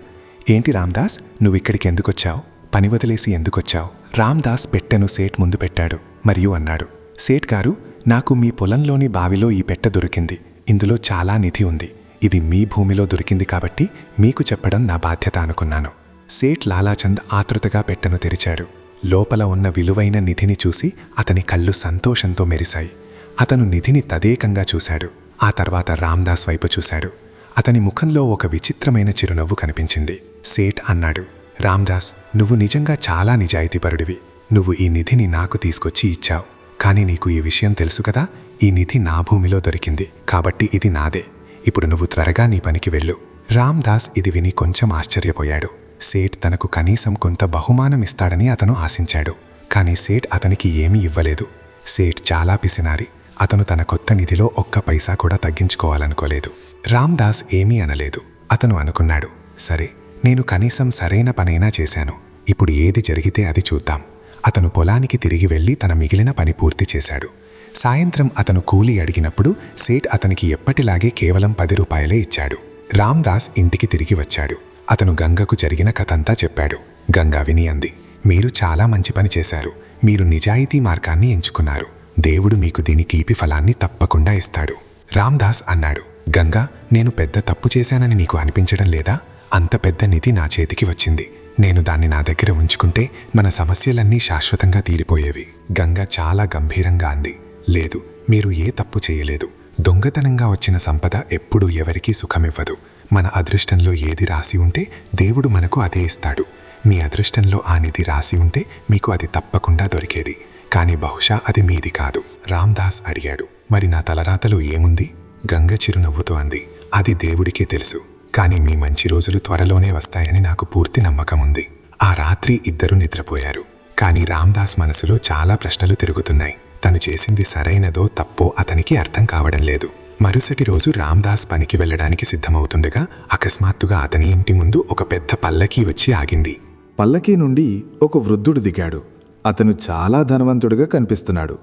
ఏంటి రామ్దాస్, నువ్విక్కడికి ఎందుకొచ్చావు? పని వదిలేసి ఎందుకొచ్చావు? రామ్దాస్ పెట్టెను సేట్ ముందు పెట్టాడు మరియు అన్నాడు, సేట్ గారు, నాకు మీ పొలంలోని బావిలో ఈ పెట్టె దొరికింది. ఇందులో చాలా నిధి ఉంది. ఇది మీ భూమిలో దొరికింది కాబట్టి మీకు చెప్పడం నా బాధ్యత అనుకున్నాను. సేట్ లాలాచంద్ ఆతృతగా పెట్టెను తెరిచాడు. లోపల ఉన్న విలువైన నిధిని చూసి అతని కళ్ళు సంతోషంతో మెరిశాయి. అతను నిధిని తదేకంగా చూశాడు. ఆ తర్వాత రామ్దాస్ వైపు చూశాడు. అతని ముఖంలో ఒక విచిత్రమైన చిరునవ్వు కనిపించింది. సేట్ అన్నాడు, రామ్దాస్, నువ్వు నిజంగా చాలా నిజాయితీపరుడివి. నువ్వు ఈ నిధిని నాకు తీసుకొచ్చి ఇచ్చావు. కానీ నీకు ఈ విషయం తెలుసు కదా, ఈ నిధి నా భూమిలో దొరికింది, కాబట్టి ఇది నాదే. ఇప్పుడు నువ్వు త్వరగా నీ పనికి వెళ్ళు. రామ్దాస్ ఇది విని కొంచెం ఆశ్చర్యపోయాడు. సేట్ తనకు కనీసం కొంత బహుమానం ఇస్తాడని అతను ఆశించాడు. కానీ సేట్ అతనికి ఏమీ ఇవ్వలేదు. సేట్ చాలా పిసినారి. అతను తన కొత్త నిధిలో ఒక్క పైసా కూడా తగ్గించుకోవాలనుకోలేదు. రామ్దాస్ ఏమీ అనలేదు. అతను అనుకున్నాడు, సరే, నేను కనీసం సరైన పనైనా చేశాను. ఇప్పుడు ఏది జరిగితే అది చూద్దాం. అతను పొలానికి తిరిగి వెళ్లి తన మిగిలిన పని పూర్తి చేశాడు. సాయంత్రం అతను కూలీ అడిగినప్పుడు సేట్ అతనికి ఎప్పటిలాగే కేవలం 10 రూపాయలే ఇచ్చాడు. రామ్దాస్ ఇంటికి తిరిగి వచ్చాడు. అతను గంగకు జరిగిన కథంతా చెప్పాడు. గంగా విని అంది, మీరు చాలా మంచి పని చేశారు. మీరు నిజాయితీ మార్గాన్ని ఎంచుకున్నారు. దేవుడు మీకు దీని కీపి ఫలాన్ని తప్పకుండా ఇస్తాడు. రామ్దాస్ అన్నాడు, గంగా, నేను పెద్ద తప్పు చేశానని నీకు అనిపించడం లేదా? అంత పెద్ద నిధి నా చేతికి వచ్చింది. నేను దాన్ని నా దగ్గర ఉంచుకుంటే మన సమస్యలన్నీ శాశ్వతంగా తీరిపోయేవి. గంగ చాలా గంభీరంగా అంది, లేదు, మీరు ఏ తప్పు చేయలేదు. దొంగతనంగా వచ్చిన సంపద ఎప్పుడూ ఎవరికీ సుఖమివ్వదు. మన అదృష్టంలో ఏది రాసి ఉంటే దేవుడు మనకు అదే ఇస్తాడు. మీ అదృష్టంలో ఆ నిధి రాసి ఉంటే మీకు అది తప్పకుండా దొరికేది. కానీ బహుశా అది మీది కాదు. రామ్దాస్ అడిగాడు, మరి నా తలరాతలో ఏముంది? గంగ చిరునవ్వుతో అంది, అది దేవుడికే తెలుసు. కానీ మీ మంచి రోజులు త్వరలోనే వస్తాయని నాకు పూర్తి నమ్మకం ఉంది. ఆ రాత్రి ఇద్దరు నిద్రపోయారు. కానీ రామ్దాస్ మనసులో చాలా ప్రశ్నలు తిరుగుతున్నాయి. తను చేసింది సరైనదో తప్పో అతనికి అర్థం కావడం లేదు. మరుసటి రోజు రామ్దాస్ పనికి వెళ్లడానికి సిద్ధమవుతుండగా అకస్మాత్తుగా అతని ఇంటి ముందు ఒక పెద్ద పల్లకీ వచ్చి ఆగింది. పల్లకీ నుండి ఒక వృద్ధుడు దిగాడు. అతను చాలా ధనవంతుడిగా కనిపిస్తున్నాడు.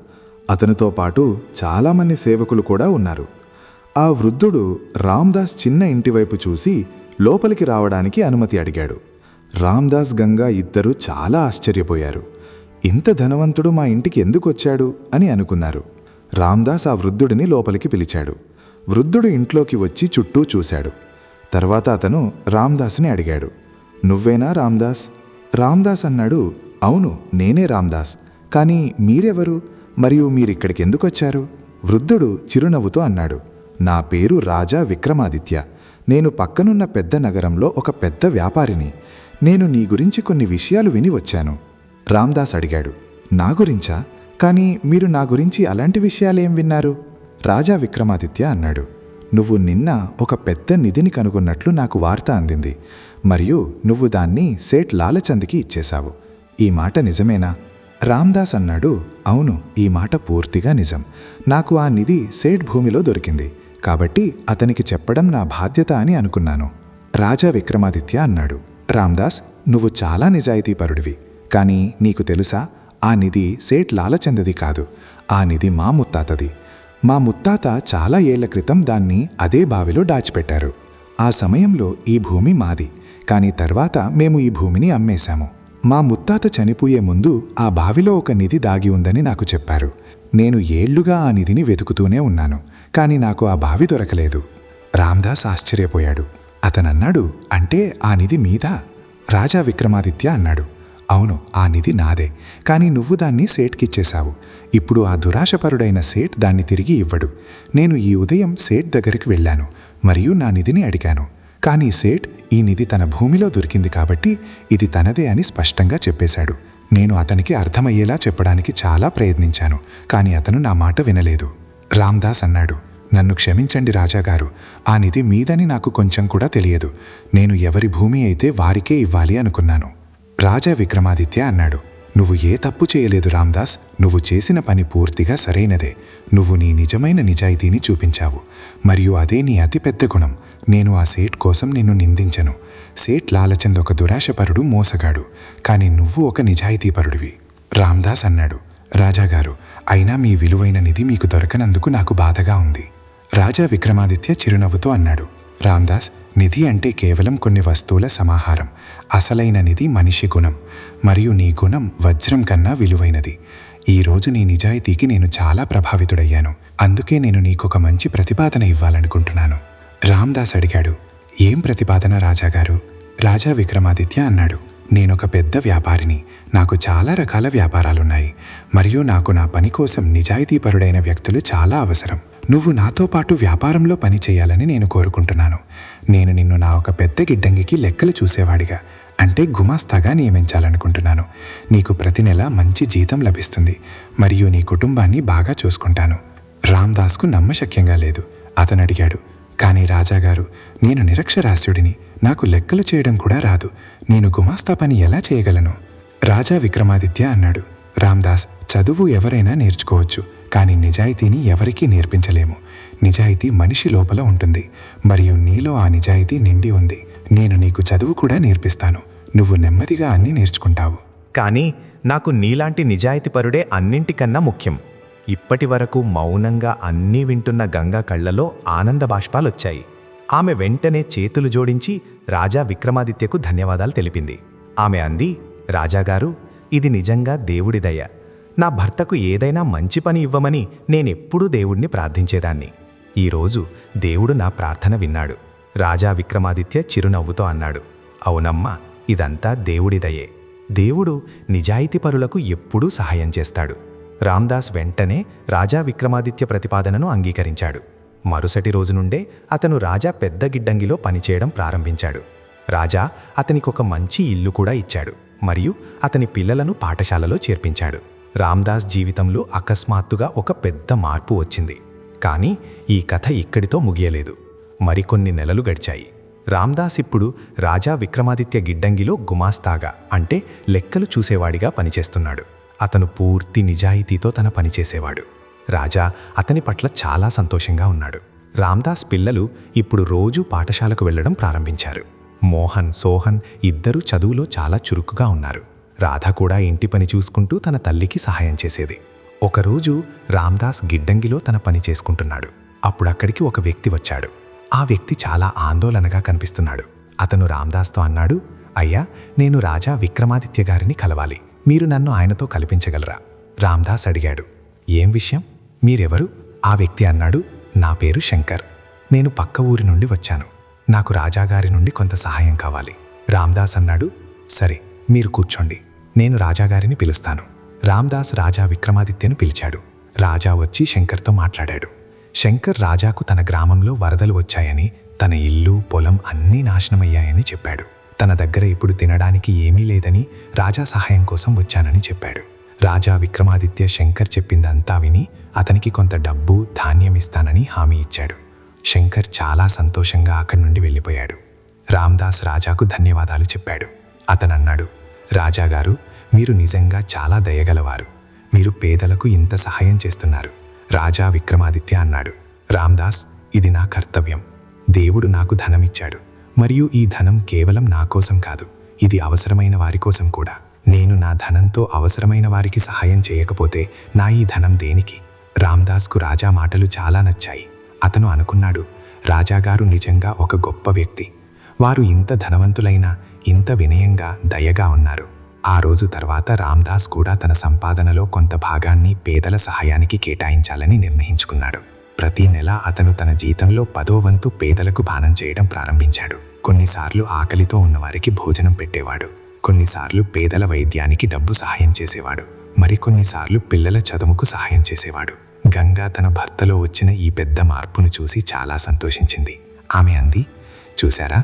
అతనితో పాటు చాలామంది సేవకులు కూడా ఉన్నారు. ఆ వృద్ధుడు రామ్దాస్ చిన్న ఇంటి వైపు చూసి లోపలికి రావడానికి అనుమతి అడిగాడు. రామ్దాస్ గంగా ఇద్దరూ చాలా ఆశ్చర్యపోయారు. ఇంత ధనవంతుడు మా ఇంటికి ఎందుకొచ్చాడు అని అనుకున్నారు. రామ్దాస్ ఆ వృద్ధుడిని లోపలికి పిలిచాడు. వృద్ధుడు ఇంట్లోకి వచ్చి చుట్టూ చూశాడు. తర్వాత అతను రామ్దాస్ని అడిగాడు, నువ్వేనా రామ్దాస్? రామ్దాస్ అన్నాడు, అవును, నేనే రామ్దాస్. కానీ మీరెవరు? మరియు మీరిక్కడికి ఎందుకొచ్చారు? వృద్ధుడు చిరునవ్వుతో అన్నాడు, నా పేరు రాజా విక్రమాదిత్య. నేను పక్కనున్న పెద్ద నగరంలో ఒక పెద్ద వ్యాపారిని. నేను నీ గురించి కొన్ని విషయాలు విని వచ్చాను. రామ్దాస్ అడిగాడు, నా గురించా? కానీ మీరు నా గురించి అలాంటి విషయాలేం విన్నారు? రాజా విక్రమాదిత్య అన్నాడు, నువ్వు నిన్న ఒక పెద్ద నిధిని కనుగొన్నట్లు నాకు వార్త అందింది. మరియు నువ్వు దాన్ని సేట్ లాలచంద్కి ఇచ్చేశావు. ఈ మాట నిజమేనా? రామ్దాస్ అన్నాడు, అవును, ఈ మాట పూర్తిగా నిజం. నాకు ఆ నిధి సేట్ భూమిలో దొరికింది. కాబట్టి అతనికి చెప్పడం నా బాధ్యత అని అనుకున్నాను. రాజా విక్రమాదిత్య అన్నాడు, రామ్దాస్, నువ్వు చాలా నిజాయితీపరుడివి. కానీ నీకు తెలుసా, ఆ నిధి సేట్ లాలచందది కాదు. ఆ నిధి మా ముత్తాతది. మా ముత్తాత చాలా ఏళ్ల క్రితం దాన్ని అదే బావిలో దాచిపెట్టారు. ఆ సమయంలో ఈ భూమి మాది. కానీ తర్వాత మేము ఈ భూమిని అమ్మేశాము. మా ముత్తాత చనిపోయే ముందు ఆ బావిలో ఒక నిధి దాగి ఉందని నాకు చెప్పారు. నేను ఏళ్లుగా ఆ నిధిని వెతుకుతూనే ఉన్నాను. కానీ నాకు ఆ బావి దొరకలేదు. రామ్దాస్ ఆశ్చర్యపోయాడు. అతనన్నాడు, అంటే ఆ నిధి మీదా? రాజా విక్రమాదిత్య అన్నాడు, అవును, ఆ నిధి నాదే. కానీ నువ్వు దాన్ని సేట్కిచ్చేశావు. ఇప్పుడు ఆ దురాశపరుడైన సేట్ దాన్ని తిరిగి ఇవ్వడు. నేను ఈ ఉదయం సేట్ దగ్గరికి వెళ్ళాను మరియు నా నిధిని అడిగాను. కానీ సేట్ ఈ నిధి తన భూమిలో దొరికింది కాబట్టి ఇది తనదే అని స్పష్టంగా చెప్పేశాడు. నేను అతనికి అర్థమయ్యేలా చెప్పడానికి చాలా ప్రయత్నించాను. కానీ అతను నా మాట వినలేదు. రామ్దాస్ అన్నాడు, నన్ను క్షమించండి రాజాగారు. ఆ నిధి మీదని నాకు కొంచెం కూడా తెలియదు. నేను ఎవరి భూమి అయితే వారికే ఇవ్వాలి అనుకున్నాను. రాజా విక్రమాదిత్య అన్నాడు, నువ్వు ఏ తప్పు చేయలేదు రామ్దాస్. నువ్వు చేసిన పని పూర్తిగా సరైనదే. నువ్వు నీ నిజమైన నిజాయితీని చూపించావు. మరియు అదే నీ అతిపెద్ద గుణం. నేను ఆ సేట్ కోసం నిన్ను నిందించను. సేట్ లాలచంద్ ఒక దురాశపరుడు, మోసగాడు. కానీ నువ్వు ఒక నిజాయితీపరుడివి. రామ్దాస్ అన్నాడు, రాజాగారు, అయినా మీ విలువైన నిధి మీకు దొరకనందుకు నాకు బాధగా ఉంది. రాజా విక్రమాదిత్య చిరునవ్వుతో అన్నాడు, రామ్దాస్, నిధి అంటే కేవలం కొన్ని వస్తువుల సమాహారం. అసలైన నిధి మనిషి గుణం. మరియు నీ గుణం వజ్రం కన్నా విలువైనది. ఈరోజు నీ నిజాయితీకి నేను చాలా ప్రభావితుడయ్యాను. అందుకే నేను నీకొక మంచి ప్రతిపాదన ఇవ్వాలనుకుంటున్నాను. రామ్దాస్ అడిగాడు, ఏం ప్రతిపాదన రాజాగారు? రాజా విక్రమాదిత్య అన్నాడు, నేనొక పెద్ద వ్యాపారిని. నాకు చాలా రకాల వ్యాపారాలున్నాయి. మరియు నాకు నా పని కోసం నిజాయితీపరుడైన వ్యక్తులు చాలా అవసరం. నువ్వు నాతో పాటు వ్యాపారంలో పని చేయాలని నేను కోరుకుంటున్నాను. నేను నిన్ను నా ఒక పెద్ద గిడ్డంగికి లెక్కలు చూసేవాడిగా, అంటే గుమాస్తాగా నియమించాలనుకుంటున్నాను. నీకు ప్రతి నెల మంచి జీతం లభిస్తుంది మరియు నీ కుటుంబాన్ని బాగా చూసుకుంటాను. రామ్దాస్కు నమ్మశక్యంగా లేదు. అతను అడిగాడు, కానీ రాజాగారు, నేను నిరక్షరాస్యుడిని. నాకు లెక్కలు చేయడం కూడా రాదు. నేను గుమాస్తా పని ఎలా చేయగలను? రాజా విక్రమాదిత్య అన్నాడు, రామ్దాస్, చదువు ఎవరైనా నేర్చుకోవచ్చు. కానీ నిజాయితీని ఎవరికీ నేర్పించలేము. నిజాయితీ మనిషి లోపల ఉంటుంది మరియు నీలో ఆ నిజాయితీ నిండి ఉంది. నేను నీకు చదువు కూడా నేర్పిస్తాను. నువ్వు నెమ్మదిగా అన్నీ నేర్చుకుంటావు. కానీ నాకు నీలాంటి నిజాయితీపరుడే అన్నింటికన్నా ముఖ్యం. ఇప్పటి వరకు మౌనంగా అన్నీ వింటున్న గంగా కళ్లలో ఆనంద బాష్పాలొచ్చాయి. ఆమె వెంటనే చేతులు జోడించి రాజా విక్రమాదిత్యకు ధన్యవాదాలు తెలిపింది. ఆమె అంది, రాజాగారు, ఇది నిజంగా దేవుడి దయ. నా భర్తకు ఏదైనా మంచి పని ఇవ్వమని నేనెప్పుడూ దేవుణ్ణి ప్రార్థించేదాన్ని. ఈరోజు దేవుడు నా ప్రార్థన విన్నాడు. రాజా విక్రమాదిత్య చిరునవ్వుతో అన్నాడు, అవునమ్మా, ఇదంతా దేవుడి దయే. దేవుడు నిజాయితీపరులకు ఎప్పుడూ సహాయం చేస్తాడు. రామ్దాస్ వెంటనే రాజా విక్రమాదిత్య ప్రతిపాదనను అంగీకరించాడు. మరుసటి రోజు నుండే అతను రాజా పెద్ద గిడ్డంగిలో పనిచేయడం ప్రారంభించాడు. రాజా అతనికొక మంచి ఇల్లు కూడా ఇచ్చాడు మరియు అతని పిల్లలను పాఠశాలలో చేర్పించాడు. రామ్దాస్ జీవితంలో అకస్మాత్తుగా ఒక పెద్ద మార్పు వచ్చింది. కానీ ఈ కథ ఇక్కడితో ముగియలేదు. మరికొన్ని నెలలు గడిచాయి. రామ్దాస్ ఇప్పుడు రాజా విక్రమాదిత్య గిడ్డంగిలో గుమాస్తాగా, అంటే లెక్కలు చూసేవాడిగా పనిచేస్తున్నాడు. అతను పూర్తి నిజాయితీతో తన పనిచేసేవాడు. రాజా అతని పట్ల చాలా సంతోషంగా ఉన్నాడు. రామ్దాస్ పిల్లలు ఇప్పుడు రోజూ పాఠశాలకు వెళ్లడం ప్రారంభించారు. మోహన్, సోహన్ ఇద్దరూ చదువులో చాలా చురుకుగా ఉన్నారు. రాధ కూడా ఇంటి పని చూసుకుంటూ తన తల్లికి సహాయం చేసేది. ఒకరోజు రామ్దాస్ గిడ్డంగిలో తన పని చేసుకుంటున్నాడు. అప్పుడక్కడికి ఒక వ్యక్తి వచ్చాడు. ఆ వ్యక్తి చాలా ఆందోళనగా కనిపిస్తున్నాడు. అతను రామ్దాస్తో అన్నాడు, అయ్యా, నేను రాజా విక్రమాదిత్య గారిని కలవాలి. మీరు నన్ను ఆయనతో కల్పించగలరా? రామ్దాస్ అడిగాడు, ఏం విషయం? మీరెవరు? ఆ వ్యక్తి అన్నాడు, నా పేరు శంకర్. నేను పక్క ఊరి నుండి వచ్చాను. నాకు రాజాగారి నుండి కొంత సహాయం కావాలి. రామ్దాస్ అన్నాడు, సరే, మీరు కూర్చోండి, నేను రాజాగారిని పిలుస్తాను. రామ్దాస్ రాజా విక్రమాదిత్యను పిలిచాడు. రాజా వచ్చి శంకర్తో మాట్లాడాడు. శంకర్ రాజాకు తన గ్రామంలో వరదలు వచ్చాయని, తన ఇల్లు పొలం అన్నీ నాశనమయ్యాయని చెప్పాడు. తన దగ్గర ఇప్పుడు తినడానికి ఏమీ లేదని, రాజా సహాయం కోసం వచ్చానని చెప్పాడు. రాజా విక్రమాదిత్య శంకర్ చెప్పిందంతా విని అతనికి కొంత డబ్బు ధాన్యం ఇస్తానని హామీ ఇచ్చాడు. శంకర్ చాలా సంతోషంగా అక్కడి నుండి వెళ్ళిపోయాడు. రామ్దాస్ రాజాకు ధన్యవాదాలు చెప్పాడు. అతనన్నాడు, రాజాగారు, మీరు నిజంగా చాలా దయగలవారు. మీరు పేదలకు ఇంత సహాయం చేస్తున్నారు. రాజా విక్రమాదిత్య అన్నాడు, రామ్దాస్, ఇది నా కర్తవ్యం. దేవుడు నాకు ధనమిచ్చాడు, మరియు ఈ ధనం కేవలం నా కోసం కాదు, ఇది అవసరమైన వారి కోసం కూడా. నేను నా ధనంతో అవసరమైన వారికి సహాయం చేయకపోతే నా ఈ ధనం దేనికి? రామ్దాస్కు రాజా మాటలు చాలా నచ్చాయి. అతను అనుకున్నాడు, రాజాగారు నిజంగా ఒక గొప్ప వ్యక్తి. వారు ఇంత ధనవంతులైనా ఇంత వినయంగా దయగా ఉన్నారు. ఆ రోజు తర్వాత రామ్దాస్ కూడా తన సంపాదనలో కొంత భాగాన్ని పేదల సహాయానికి కేటాయించాలని నిర్ణయించుకున్నాడు. ప్రతి నెల అతను తన జీతంలో 10వ వంతు పేదలకు దానం చేయడం ప్రారంభించాడు. కొన్నిసార్లు ఆకలితో ఉన్నవారికి భోజనం పెట్టేవాడు, కొన్నిసార్లు పేదల వైద్యానికి డబ్బు సహాయం చేసేవాడు, మరికొన్నిసార్లు పిల్లల చదువుకు సహాయం చేసేవాడు. గంగా తన భర్తలో వచ్చిన ఈ పెద్ద మార్పును చూసి చాలా సంతోషించింది. ఆమె అంది, చూశారా,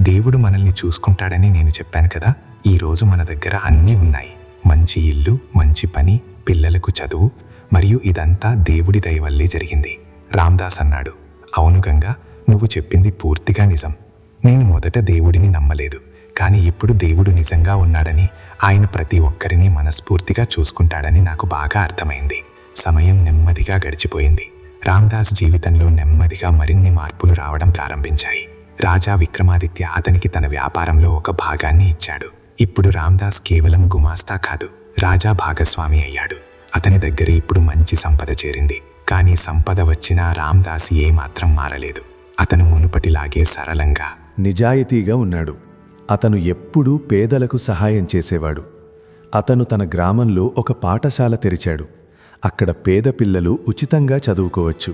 దేవుడు మనల్ని చూసుకుంటాడని నేను చెప్పాను కదా. ఈరోజు మన దగ్గర అన్నీ ఉన్నాయి. మంచి ఇల్లు, మంచి పని, పిల్లలకు చదువు, మరియు ఇదంతా దేవుడి దయ వల్లే జరిగింది. రామ్దాస్ అన్నాడు, అవును గంగా, నువ్వు చెప్పింది పూర్తిగా నిజం. నేను మొదట దేవుడిని నమ్మలేదు, కానీ ఇప్పుడు దేవుడు నిజంగా ఉన్నాడని, ఆయన ప్రతి ఒక్కరిని మనస్ఫూర్తిగా చూసుకుంటాడని నాకు బాగా అర్థమైంది. సమయం నెమ్మదిగా గడిచిపోయింది. రామ్దాస్ జీవితంలో నెమ్మదిగా మరిన్ని మార్పులు రావడం ప్రారంభించాయి. రాజా విక్రమాదిత్య అతనికి తన వ్యాపారంలో ఒక భాగాన్ని ఇచ్చాడు. ఇప్పుడు రామ్దాస్ కేవలం గుమాస్తా కాదు, రాజా భాగస్వామి అయ్యాడు. అతని దగ్గర ఇప్పుడు మంచి సంపద చేరింది. కానీ సంపద వచ్చినా రామ్దాస్ ఏమాత్రం మారలేదు. అతను మునుపటిలాగే సరళంగా, నిజాయితీగా ఉన్నాడు. అతను ఎప్పుడూ పేదలకు సహాయం చేసేవాడు. అతను తన గ్రామంలో ఒక పాఠశాల తెరిచాడు. అక్కడ పేద పిల్లలు ఉచితంగా చదువుకోవచ్చు.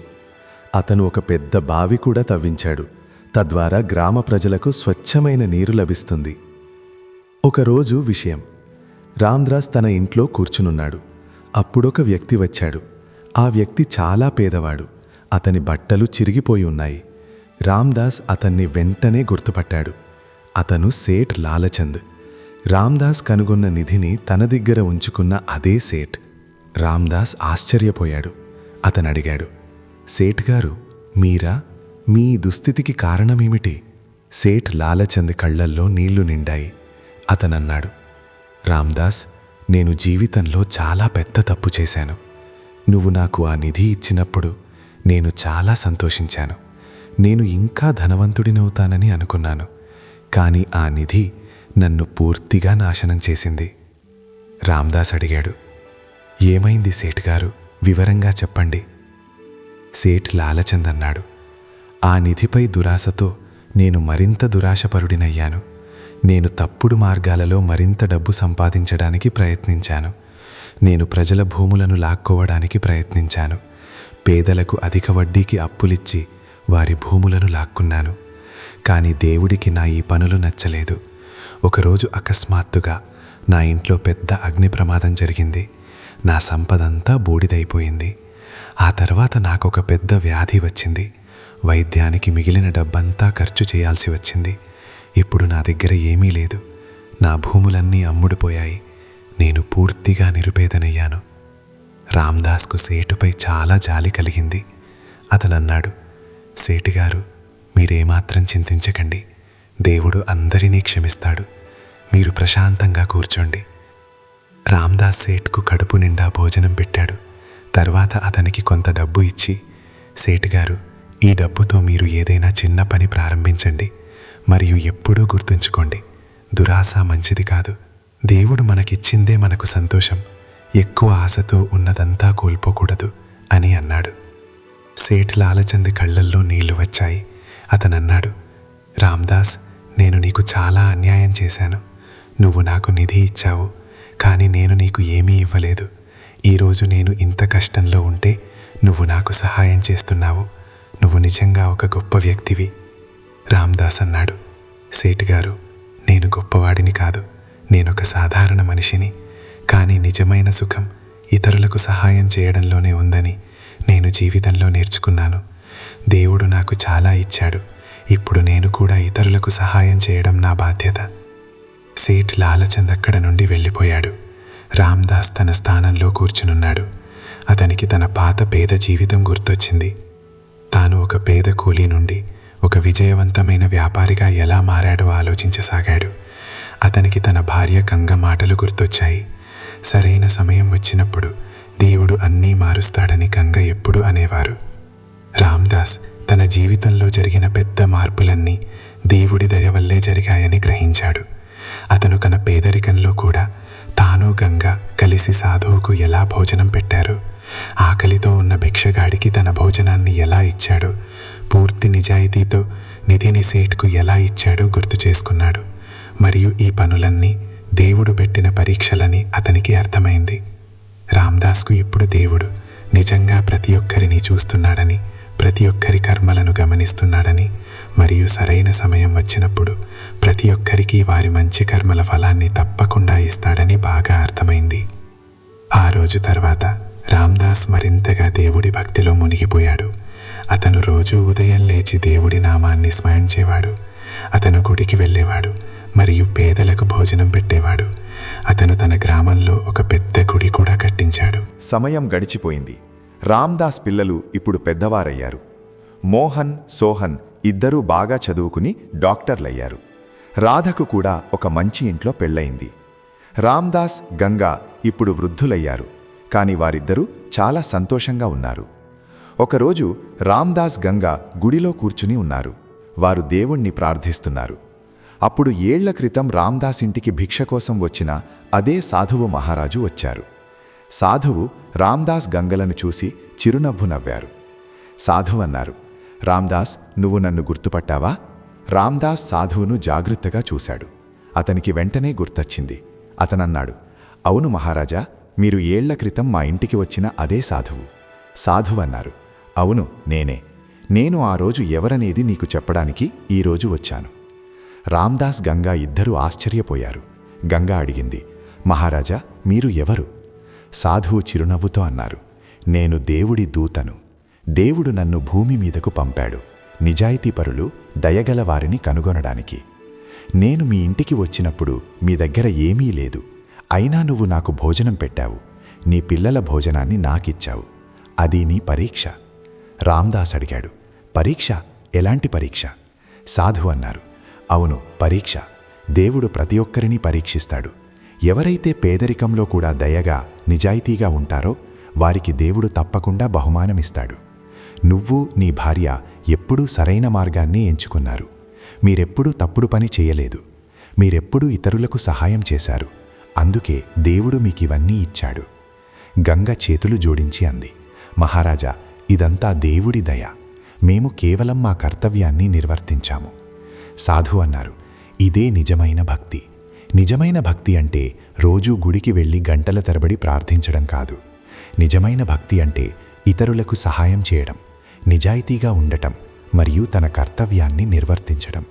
అతను ఒక పెద్ద బావి కూడా తవ్వించాడు. తద్వారా గ్రామ ప్రజలకు స్వచ్ఛమైన నీరు లభిస్తుంది. ఒకరోజు విషయం, రామ్దాస్ తన ఇంట్లో కూర్చునున్నాడు. అప్పుడొక వ్యక్తి వచ్చాడు. ఆ వ్యక్తి చాలా పేదవాడు. అతని బట్టలు చిరిగిపోయి ఉన్నాయి. రామ్దాస్ అతన్ని వెంటనే గుర్తుపట్టాడు. అతను సేఠ్ లాలచంద్. రామ్దాస్ కనుగొన్న నిధిని తన దగ్గర ఉంచుకున్న అదే సేఠ్. రామ్దాస్ ఆశ్చర్యపోయాడు. అతనడిగాడు, సేఠ్ గారు, మీరా? మీ దుస్థితికి కారణమేమిటి? సేఠ్ లాలచంద్ కళ్లల్లో నీళ్లు నిండాయి. అతనన్నాడు, రామ్దాస్, నేను జీవితంలో చాలా పెద్ద తప్పు చేశాను. నువ్వు నాకు ఆ నిధి ఇచ్చినప్పుడు నేను చాలా సంతోషించాను. నేను ఇంకా ధనవంతుడినవుతానని అనుకున్నాను. కానీ ఆ నిధి నన్ను పూర్తిగా నాశనం చేసింది. రామ్దాస్ అడిగాడు, ఏమైంది సేఠ్ గారు, వివరంగా చెప్పండి. సేఠ్ లాలచంద్ అన్నాడు, ఆ నిధిపై దురాశతో నేను మరింత దురాశపరుడినయ్యాను. నేను తప్పుడు మార్గాలలో మరింత డబ్బు సంపాదించడానికి ప్రయత్నించాను. నేను ప్రజల భూములను లాక్కోవడానికి ప్రయత్నించాను. పేదలకు అధిక వడ్డీకి అప్పులిచ్చి వారి భూములను లాక్కున్నాను. కానీ దేవుడికి నా ఈ పనులు నచ్చలేదు. ఒకరోజు అకస్మాత్తుగా నా ఇంట్లో పెద్ద అగ్ని ప్రమాదం జరిగింది. నా సంపదంతా బూడిదైపోయింది. ఆ తర్వాత నాకొక పెద్ద వ్యాధి వచ్చింది. వైద్యానికి మిగిలిన డబ్బంతా ఖర్చు చేయాల్సి వచ్చింది. ఇప్పుడు నా దగ్గర ఏమీ లేదు. నా భూములన్నీ అమ్ముడుపోయాయి. నేను పూర్తిగా నిరుపేదనయ్యాను. రామ్దాస్కు సేటుపై చాలా జాలి కలిగింది. అతనన్నాడు, సేటుగారు, మీరేమాత్రం చింతించకండి. దేవుడు అందరినీ క్షమిస్తాడు. మీరు ప్రశాంతంగా కూర్చోండి. రామ్దాస్ సేట్కు కడుపు నిండా భోజనం పెట్టాడు. తర్వాత అతనికి కొంత డబ్బు ఇచ్చి, సేటుగారు, ఈ డబ్బుతో మీరు ఏదైనా చిన్న పని ప్రారంభించండి. మరియు ఎప్పుడూ గుర్తుంచుకోండి, దురాశ మంచిది కాదు. దేవుడు మనకిచ్చిందే మనకు సంతోషం. ఎక్కువ ఆశతో ఉన్నదంతా కోల్పోకూడదు అని అన్నాడు. సేఠ్ లాలచంద్ కళ్లల్లో నీళ్లు వచ్చాయి. అతనన్నాడు, రామ్దాస్, నేను నీకు చాలా అన్యాయం చేశాను. నువ్వు నాకు నిధి ఇచ్చావు, కానీ నేను నీకు ఏమీ ఇవ్వలేదు. ఈరోజు నేను ఇంత కష్టంలో ఉంటే నువ్వు నాకు సహాయం చేస్తున్నావు. నువ్వు నిజంగా ఒక గొప్ప వ్యక్తివి. రామ్దాస్ అన్నాడు, సేట్ గారు, నేను గొప్పవాడిని కాదు, నేనొక సాధారణ మనిషిని. కానీ నిజమైన సుఖం ఇతరులకు సహాయం చేయడంలోనే ఉందని నేను జీవితంలో నేర్చుకున్నాను. దేవుడు నాకు చాలా ఇచ్చాడు. ఇప్పుడు నేను కూడా ఇతరులకు సహాయం చేయడం నా బాధ్యత. సేట్ లాలచంద్ అక్కడ నుండి వెళ్ళిపోయాడు. రామ్దాస్ తన స్థానంలో కూర్చునున్నాడు. అతనికి తన పాత పేద జీవితం గుర్తొచ్చింది. తాను ఒక పేద కూలీ నుండి ఒక విజయవంతమైన వ్యాపారిగా ఎలా మారాడో ఆలోచించసాగాడు. అతనికి తన భార్య గంగ మాటలు గుర్తొచ్చాయి. సరైన సమయం వచ్చినప్పుడు దేవుడు అన్నీ మారుస్తాడని గంగ ఎప్పుడూ అనేవారు. రామ్దాస్ తన జీవితంలో జరిగిన పెద్ద మార్పులన్నీ దేవుడి దయ వల్లే జరిగాయని గ్రహించాడు. అతను తన పేదరికంలో కూడా తాను గంగ కలిసి సాధువుకు ఎలా భోజనం పెట్టారో, ఆకలితో ఉన్న భిక్షగాడికి తన భోజనాన్ని ఎలా ఇచ్చాడో, పూర్తి నిజాయితీతో నిధిని సేట్కు ఎలా ఇచ్చాడో గుర్తు చేసుకున్నాడు. మరియు ఈ పనులన్నీ దేవుడు పెట్టిన పరీక్షలని అతనికి అర్థమైంది. రామ్దాస్కు ఇప్పుడు దేవుడు నిజంగా ప్రతి ఒక్కరిని చూస్తున్నాడని, ప్రతి ఒక్కరి కర్మలను గమనిస్తున్నాడని, మరియు సరైన సమయం వచ్చినప్పుడు ప్రతి ఒక్కరికి వారి మంచి కర్మల ఫలాన్ని తప్పకుండా ఇస్తాడని బాగా అర్థమైంది. ఆ రోజు తర్వాత రామ్దాస్ మరింతగా దేవుడి భక్తిలో మునిగిపోయాడు. అతను రోజూ ఉదయం లేచి దేవుడి నామాన్ని స్మరించేవాడు. అతను గుడికి వెళ్ళేవాడు మరియు పేదలకు భోజనం పెట్టేవాడు. అతను తన గ్రామంలో ఒక పెద్ద గుడి కూడా కట్టించాడు. సమయం గడిచిపోయింది. రామ్దాస్ పిల్లలు ఇప్పుడు పెద్దవారయ్యారు. మోహన్, సోహన్ ఇద్దరూ బాగా చదువుకుని డాక్టర్లయ్యారు. రాధకు కూడా ఒక మంచి ఇంట్లో పెళ్ళయింది. రామ్దాస్, గంగా ఇప్పుడు వృద్ధులయ్యారు. కాని వారిద్దరూ చాలా సంతోషంగా ఉన్నారు. ఒకరోజు రామ్దాస్, గంగా గుడిలో కూర్చుని ఉన్నారు. వారు దేవుణ్ణి ప్రార్థిస్తున్నారు. అప్పుడు ఏళ్ల క్రితం రామ్దాస్ ఇంటికి భిక్ష కోసం వచ్చిన అదే సాధువు మహారాజు వచ్చారు. సాధువు రామ్దాస్, గంగలను చూసి చిరునవ్వు నవ్వారు. సాధువు అన్నారు, రామ్దాస్, నువ్వు నన్ను గుర్తుపట్టావా? రామ్దాస్ సాధువును జాగ్రత్తగా చూశాడు. అతనికి వెంటనే గుర్తొచ్చింది. అతనన్నాడు, అవును మహారాజా, మీరు ఏళ్ల క్రితం మా ఇంటికి వచ్చిన అదే సాధువు. సాధువు అన్నారు, అవును నేనే. నేను ఆ రోజు ఎవరనేది నీకు చెప్పడానికి ఈరోజు వచ్చాను. రామ్దాస్, గంగా ఇద్దరూ ఆశ్చర్యపోయారు. గంగా అడిగింది, మహారాజా, మీరు ఎవరు? సాధువు చిరునవ్వుతో అన్నారు, నేను దేవుడి దూతను. దేవుడు నన్ను భూమి మీదకు పంపాడు, నిజాయితీపరులు, దయగల వారిని కనుగొనడానికి. నేను మీ ఇంటికి వచ్చినప్పుడు మీ దగ్గర ఏమీ లేదు. అయినా నువ్వు నాకు భోజనం పెట్టావు. నీ పిల్లల భోజనాన్ని నాకిచ్చావు. అది నీ పరీక్ష. రామ్దాస్ అడిగాడు, పరీక్ష? ఎలాంటి పరీక్ష? సాధు అన్నారు, అవును, పరీక్ష. దేవుడు ప్రతి ఒక్కరిని పరీక్షిస్తాడు. ఎవరైతే పేదరికంలో కూడా దయగా, నిజాయితీగా ఉంటారో వారికి దేవుడు తప్పకుండా బహుమానమిస్తాడు. నువ్వు, నీ భార్య ఎప్పుడూ సరైన మార్గాన్ని ఎంచుకున్నారు. మీరెప్పుడూ తప్పుడు పని చేయలేదు. మీరెప్పుడూ ఇతరులకు సహాయం చేశారు. అందుకే దేవుడు మీకివన్నీ ఇచ్చాడు. గంగ చేతులు జోడించి అంది, మహారాజా, ఇదంతా దేవుడి దయ. మేము కేవలం మా కర్తవ్యాన్ని నిర్వర్తించాము. సాధు అన్నారు, ఇదే నిజమైన భక్తి. నిజమైన భక్తి అంటే రోజూ గుడికి వెళ్ళి గంటల తరబడి ప్రార్థించడం కాదు. నిజమైన భక్తి అంటే ఇతరులకు సహాయం చేయడం, నిజాయితీగా ఉండటం మరియు తన కర్తవ్యాన్ని నిర్వర్తించడం.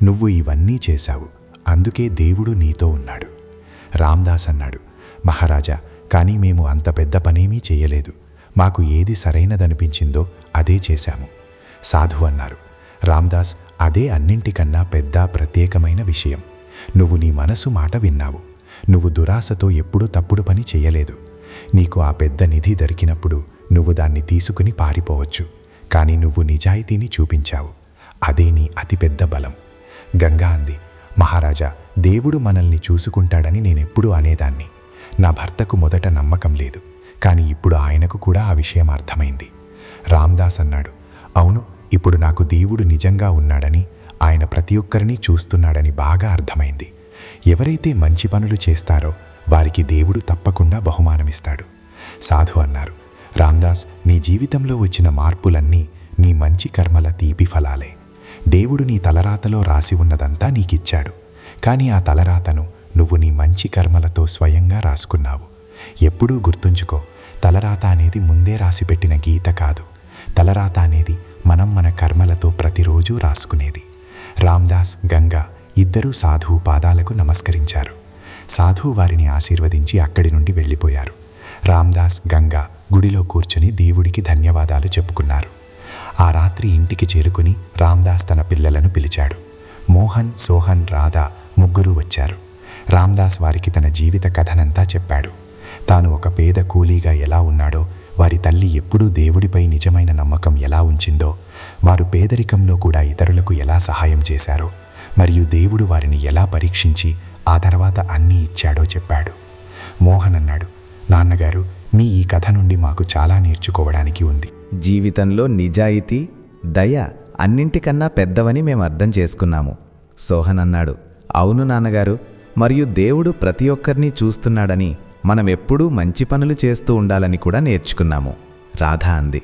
నువ్వు ఇవన్నీ చేశావు, అందుకే దేవుడు నీతో ఉన్నాడు. రామ్దాస్ అన్నాడు, మహారాజా, కానీ మేము అంత పెద్ద పనేమీ చేయలేదు. మాకు ఏది సరైనదనిపించిందో అదే చేశాము. సాధు అన్నారు, రామ్దాస్, అదే అన్నింటికన్నా పెద్ద ప్రత్యేకమైన విషయం. నువ్వు నీ మనసు మాట విన్నావు. నువ్వు దురాశతో ఎప్పుడూ తప్పుడు పని చేయలేదు. నీకు ఆ పెద్ద నిధి దొరికినప్పుడు నువ్వు దాన్ని తీసుకుని పారిపోవచ్చు. కానీ నువ్వు నిజాయితీని చూపించావు. అదే నీ అతిపెద్ద బలం. గంగా అంది, మహారాజా, దేవుడు మనల్ని చూసుకుంటాడని నేనెప్పుడూ అనేదాన్ని. నా భర్తకు మొదట నమ్మకం లేదు, కానీ ఇప్పుడు ఆయనకు కూడా ఆ విషయం అర్థమైంది. రామ్దాస్ అన్నాడు, అవును, ఇప్పుడు నాకు దేవుడు నిజంగా ఉన్నాడని, ఆయన ప్రతి ఒక్కరినీ చూస్తున్నాడని బాగా అర్థమైంది. ఎవరైతే మంచి పనులు చేస్తారో వారికి దేవుడు తప్పకుండా బహుమానమిస్తాడు. సాధు అన్నారు, రామ్దాస్, నీ జీవితంలో వచ్చిన మార్పులన్నీ నీ మంచి కర్మల తీపి ఫలాలే. దేవుడు నీ తలరాతలో రాసి ఉన్నదంతా నీకిచ్చాడు. కానీ ఆ తలరాతను నువ్వు నీ మంచి కర్మలతో స్వయంగా రాసుకున్నావు. ఎప్పుడూ గుర్తుంచుకో, తలరాత అనేది ముందే రాసిపెట్టిన గీత కాదు. తలరాత అనేది మనం మన కర్మలతో ప్రతిరోజూ రాసుకునేది. రామ్దాస్, గంగా ఇద్దరూ సాధువు పాదాలకు నమస్కరించారు. సాధువు వారిని ఆశీర్వదించి అక్కడి నుండి వెళ్ళిపోయారు. రామ్దాస్, గంగా గుడిలో కూర్చుని దేవుడికి ధన్యవాదాలు చెప్పుకున్నారు. ఆ రాత్రి ఇంటికి చేరుకుని రామ్దాస్ తన పిల్లలను పిలిచాడు. మోహన్, సోహన్, రాధా ముగ్గురూ వచ్చారు. రామ్దాస్ వారికి తన జీవిత కథనంతా చెప్పాడు. తాను ఒక పేద కూలీగా ఎలా ఉన్నాడో, వారి తల్లి ఎప్పుడూ దేవుడిపై నిజమైన నమ్మకం ఎలా ఉంచిందో, వారు పేదరికంలో కూడా ఇతరులకు ఎలా సహాయం చేశారో, మరియు దేవుడు వారిని ఎలా పరీక్షించి ఆ తర్వాత అన్నీ ఇచ్చాడో చెప్పాడు. మోహన్ అన్నాడు, నాన్నగారు, మీ ఈ కథ నుండి మాకు చాలా నేర్చుకోవడానికి ఉంది. జీవితంలో నిజాయితీ, దయ అన్నింటికన్నా పెద్దవని మేము అర్థం చేసుకున్నాము. సోహన్ అన్నాడు, అవును నాన్నగారు, మరియు దేవుడు ప్రతి ఒక్కరినీ చూస్తున్నాడని, మనం ఎప్పుడూ మంచి పనులు చేస్తూ ఉండాలని కూడా నేర్చుకున్నాము. రాధా అంది,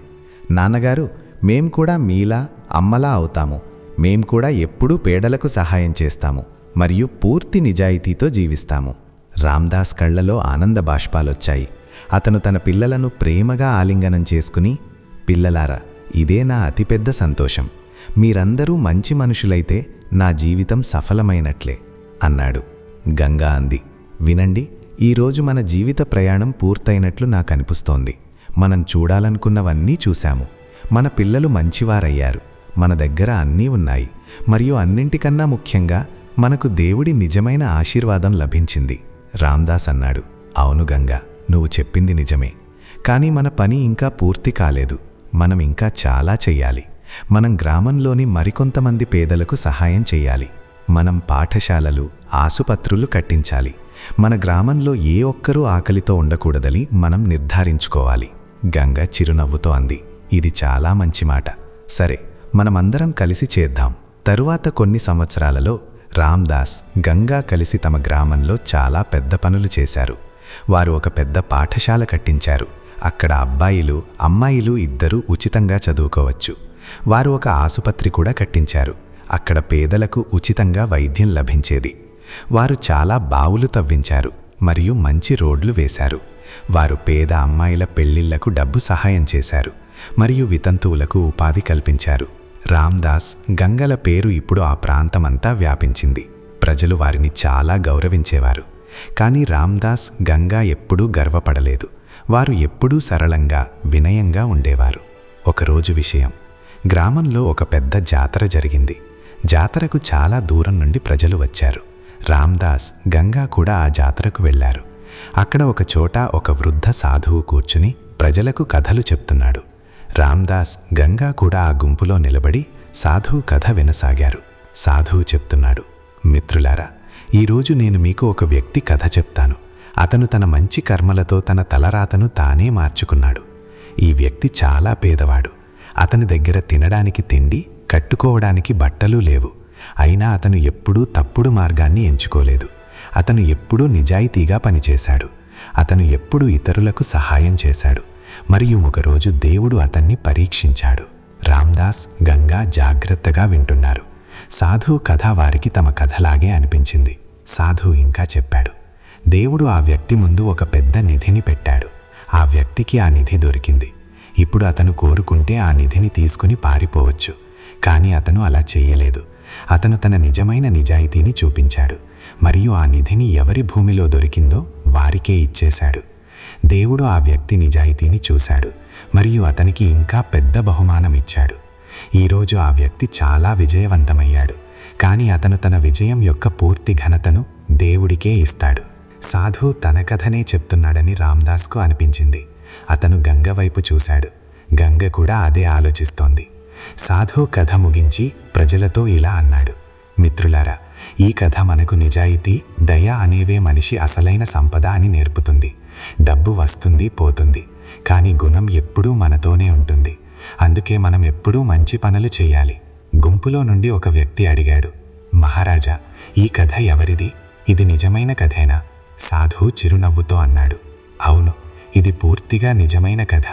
నాన్నగారు, మేం కూడా మీలా అమ్మలా అవుతాము. మేం కూడా ఎప్పుడూ పేదలకు సహాయం చేస్తాము మరియు పూర్తి నిజాయితీతో జీవిస్తాము. రామ్దాస్ కళ్లలో ఆనంద బాష్పాలొచ్చాయి. అతను తన పిల్లలను ప్రేమగా ఆలింగనం చేసుకుని, పిల్లలారా, ఇదే నా అతిపెద్ద సంతోషం. మీరందరూ మంచి మనుషులైతే నా జీవితం సఫలమైనట్లే అన్నాడు. గంగా అంది, వినండి, ఈరోజు మన జీవిత ప్రయాణం పూర్తయినట్లు నాకనిపిస్తోంది. మనం చూడాలనుకున్నవన్నీ చూశాము. మన పిల్లలు మంచివారయ్యారు. మన దగ్గర అన్నీ ఉన్నాయి. మరియు అన్నింటికన్నా ముఖ్యంగా మనకు దేవుడి నిజమైన ఆశీర్వాదం లభించింది. రామ్దాస్ అన్నాడు, అవును గంగా, నువ్వు చెప్పింది నిజమే. కానీ మన పని ఇంకా పూర్తి కాలేదు. మనం ఇంకా చాలా చెయ్యాలి. మనం గ్రామంలోని మరికొంతమంది పేదలకు సహాయం చెయ్యాలి. మనం పాఠశాలలు, ఆసుపత్రులు కట్టించాలి. మన గ్రామంలో ఏ ఒక్కరూ ఆకలితో ఉండకూడదని మనం నిర్ధారించుకోవాలి. గంగ చిరునవ్వుతో అంది, ఇది చాలా మంచి మాట. సరే, మనమందరం కలిసి చేద్దాం. తరువాత కొన్ని సంవత్సరాలలో రామ్దాస్, గంగా కలిసి తమ గ్రామంలో చాలా పెద్ద పనులు చేశారు. వారు ఒక పెద్ద పాఠశాల కట్టించారు. అక్కడ అబ్బాయిలు, అమ్మాయిలు ఇద్దరూ ఉచితంగా చదువుకోవచ్చు. వారు ఒక ఆసుపత్రి కూడా కట్టించారు. అక్కడ పేదలకు ఉచితంగా వైద్యం లభించేది. వారు చాలా బావులు తవ్వించారు మరియు మంచి రోడ్లు వేశారు. వారు పేద అమ్మాయిల పెళ్లిళ్లకు డబ్బు సహాయం చేశారు మరియు వితంతువులకు ఉపాధి కల్పించారు. రామ్దాస్, గంగల పేరు ఇప్పుడు ఆ ప్రాంతమంతా వ్యాపించింది. ప్రజలు వారిని చాలా గౌరవించేవారు. కానీ రామ్దాస్, గంగా ఎప్పుడూ గర్వపడలేదు. వారు ఎప్పుడూ సరళంగా, వినయంగా ఉండేవారు. ఒకరోజు విషయం, గ్రామంలో ఒక పెద్ద జాతర జరిగింది. జాతరకు చాలా దూరం నుండి ప్రజలు వచ్చారు. రామ్దాస్, గంగా కూడా ఆ జాతరకు వెళ్లారు. అక్కడ ఒక చోట ఒక వృద్ధ సాధువు కూర్చుని ప్రజలకు కథలు చెప్తున్నాడు. రామ్దాస్, గంగా కూడా ఆ గుంపులో నిలబడి సాధువు కథ వినసాగారు. సాధువు చెప్తున్నాడు, మిత్రులారా, ఈరోజు నేను మీకు ఒక వ్యక్తి కథ చెప్తాను. అతను తన మంచి కర్మలతో తన తలరాతను తానే మార్చుకున్నాడు. ఈ వ్యక్తి చాలా పేదవాడు. అతని దగ్గర తినడానికి తిండి, కట్టుకోవడానికి బట్టలు లేవు. అయినా అతను ఎప్పుడూ తప్పుడు మార్గాన్ని ఎంచుకోలేదు. అతను ఎప్పుడూ నిజాయితీగా పనిచేశాడు. అతను ఎప్పుడూ ఇతరులకు సహాయం చేశాడు. మరియు ఒకరోజు దేవుడు అతన్ని పరీక్షించాడు. రామ్దాస్, గంగా జాగ్రత్తగా వింటున్నారు. సాధువు కథ వారికి తమ కథలాగే అనిపించింది. సాధువు ఇంకా చెప్పాడు, దేవుడు ఆ వ్యక్తి ముందు ఒక పెద్ద నిధిని పెట్టాడు. ఆ వ్యక్తికి ఆ నిధి దొరికింది. ఇప్పుడు అతను కోరుకుంటే ఆ నిధిని తీసుకుని పారిపోవచ్చు. కానీ అతను అలా చేయలేదు. అతను తన నిజమైన నిజాయితీని చూపించాడు మరియు ఆ నిధిని ఎవరి భూమిలో దొరికిందో వారికే ఇచ్చేశాడు. దేవుడు ఆ వ్యక్తి నిజాయితీని చూశాడు మరియు అతనికి ఇంకా పెద్ద బహుమానం ఇచ్చాడు. ఈరోజు ఆ వ్యక్తి చాలా విజయవంతమయ్యాడు. కానీ అతను తన విజయం యొక్క పూర్తి ఘనతను దేవుడికే ఇస్తాడు. సాధువు తన కథనే చెప్తున్నాడని రామ్దాస్కు అనిపించింది. అతను గంగ వైపు చూశాడు. గంగ కూడా అదే ఆలోచిస్తోంది. సాధువు కథ ముగించి ప్రజలతో ఇలా అన్నాడు, మిత్రులారా, ఈ కథ మనకు నిజాయితీ, దయ అనేవే మనిషి అసలైన సంపద అని నేర్పుతుంది. డబ్బు వస్తుంది, పోతుంది, కానీ గుణం ఎప్పుడూ మనతోనే ఉంటుంది. అందుకే మనం ఎప్పుడూ మంచి పనులు చేయాలి. గుంపులో నుండి ఒక వ్యక్తి అడిగాడు, మహారాజా, ఈ కథ ఎవరిది? ఇది నిజమైన కథేనా? సాధువు చిరునవ్వుతో అన్నాడు, అవును, ఇది పూర్తిగా నిజమైన కథ.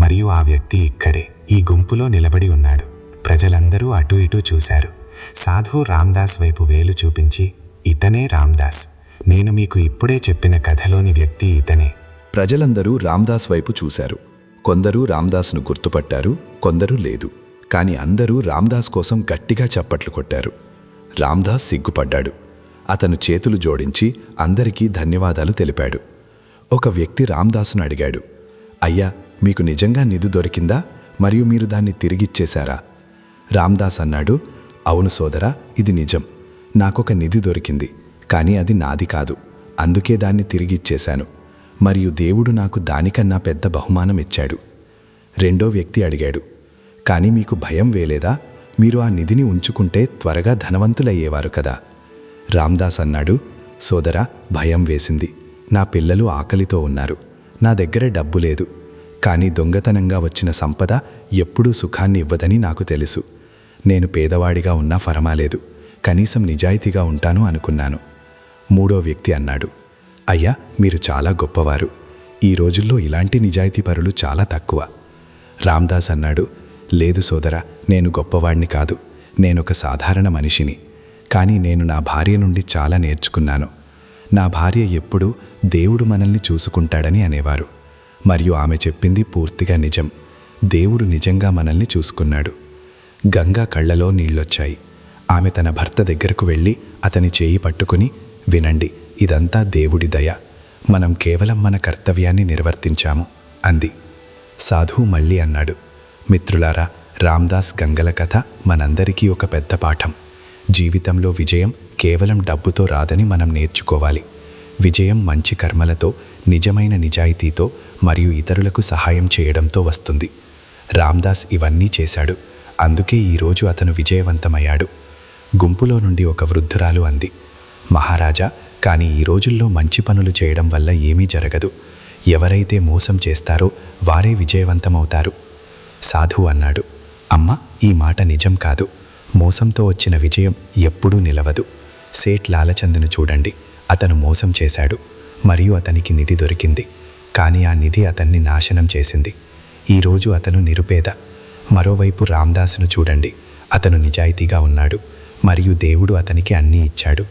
మరియు ఆ వ్యక్తి ఇక్కడే, ఈ గుంపులో నిలబడి ఉన్నాడు. ప్రజలందరూ అటూ ఇటూ చూశారు. సాధువు రామ్దాస్ వైపు వేలు చూపించి, ఇతనే రామ్దాస్, నేను మీకు ఇప్పుడే చెప్పిన కథలోని వ్యక్తి ఇతనే. ప్రజలందరూ రామ్దాస్ వైపు చూశారు. కొందరు రామ్దాస్ను గుర్తుపట్టారు, కొందరు లేదు. కాని అందరూ రామ్దాస్ కోసం గట్టిగా చప్పట్లు కొట్టారు. రామ్దాస్ సిగ్గుపడ్డాడు. అతను చేతులు జోడించి అందరికీ ధన్యవాదాలు తెలిపాడు. ఒక వ్యక్తి రామ్దాసును అడిగాడు, అయ్యా, మీకు నిజంగా నిధి దొరికిందా? మరియు మీరు దాన్ని తిరిగిచ్చేశారా? రామ్దాస్ అన్నాడు, అవును సోదరా, ఇది నిజం. నాకొక నిధి దొరికింది, కానీ అది నాది కాదు. అందుకే దాన్ని తిరిగిచ్చేశాను. మరియు దేవుడు నాకు దానికన్నా పెద్ద బహుమానం ఇచ్చాడు. రెండో వ్యక్తి అడిగాడు, కానీ మీకు భయం వేలేదా? మీరు ఆ నిధిని ఉంచుకుంటే త్వరగా ధనవంతులయ్యేవారు కదా. రామ్దాస్ అన్నాడు, సోదరా, భయం వేసింది. నా పిల్లలు ఆకలితో ఉన్నారు. నా దగ్గర డబ్బు లేదు. కానీ దొంగతనంగా వచ్చిన సంపద ఎప్పుడూ సుఖాన్ని ఇవ్వదని నాకు తెలుసు. నేను పేదవాడిగా ఉన్నా పరమాలేదు, కనీసం నిజాయితీగా ఉంటాను అనుకున్నాను. మూడో వ్యక్తి అన్నాడు, అయ్యా, మీరు చాలా గొప్పవారు. ఈ రోజుల్లో ఇలాంటి నిజాయితీపరులు చాలా తక్కువ. రామ్దాస్ అన్నాడు, లేదు సోదరా, నేను గొప్పవాడిని కాదు. నేనొక సాధారణ మనిషిని. కానీ నేను నా భార్య నుండి చాలా నేర్చుకున్నాను. నా భార్య ఎప్పుడూ దేవుడు మనల్ని చూసుకుంటాడని అనేవారు. మరియు ఆమె చెప్పింది పూర్తిగా నిజం. దేవుడు నిజంగా మనల్ని చూసుకున్నాడు. గంగా కళ్ళలో నీళ్లొచ్చాయి. ఆమె తన భర్త దగ్గరకు వెళ్ళి అతని చేయి పట్టుకుని, వినండి, ఇదంతా దేవుడి దయ. మనం కేవలం మన కర్తవ్యాన్ని నిర్వర్తించాము అంది. సాధువు మళ్ళీ అన్నాడు, మిత్రులారా, రామ్దాస్ గంగల కథ మనందరికీ ఒక పెద్ద పాఠం. జీవితంలో విజయం కేవలం డబ్బుతో రాదని మనం నేర్చుకోవాలి. విజయం మంచి కర్మలతో, నిజమైన నిజాయితీతో మరియు ఇతరులకు సహాయం చేయడంతో వస్తుంది. రామ్దాస్ ఇవన్నీ చేశాడు. అందుకే ఈరోజు అతను విజయవంతమయ్యాడు. గుంపులో నుండి ఒక వృద్ధురాలు అంది, మహారాజా, కానీ ఈ రోజుల్లో మంచి పనులు చేయడం వల్ల ఏమీ జరగదు. ఎవరైతే మోసం చేస్తారో వారే విజయవంతమవుతారు. సాధువు అన్నాడు, అమ్మ, ఈ మాట నిజం కాదు. మోసంతో వచ్చిన విజయం ఎప్పుడూ నిలవదు. సేట్ లాలచంద్ను చూడండి. అతను మోసం చేశాడు మరియు అతనికి నిధి దొరికింది. కానీ ఆ నిధి అతన్ని నాశనం చేసింది. ఈరోజు అతను నిరుపేద. మరోవైపు రామ్దాసును చూడండి. అతను నిజాయితీగా ఉన్నాడు మరియు దేవుడు అతనికి అన్నీ ఇచ్చాడు.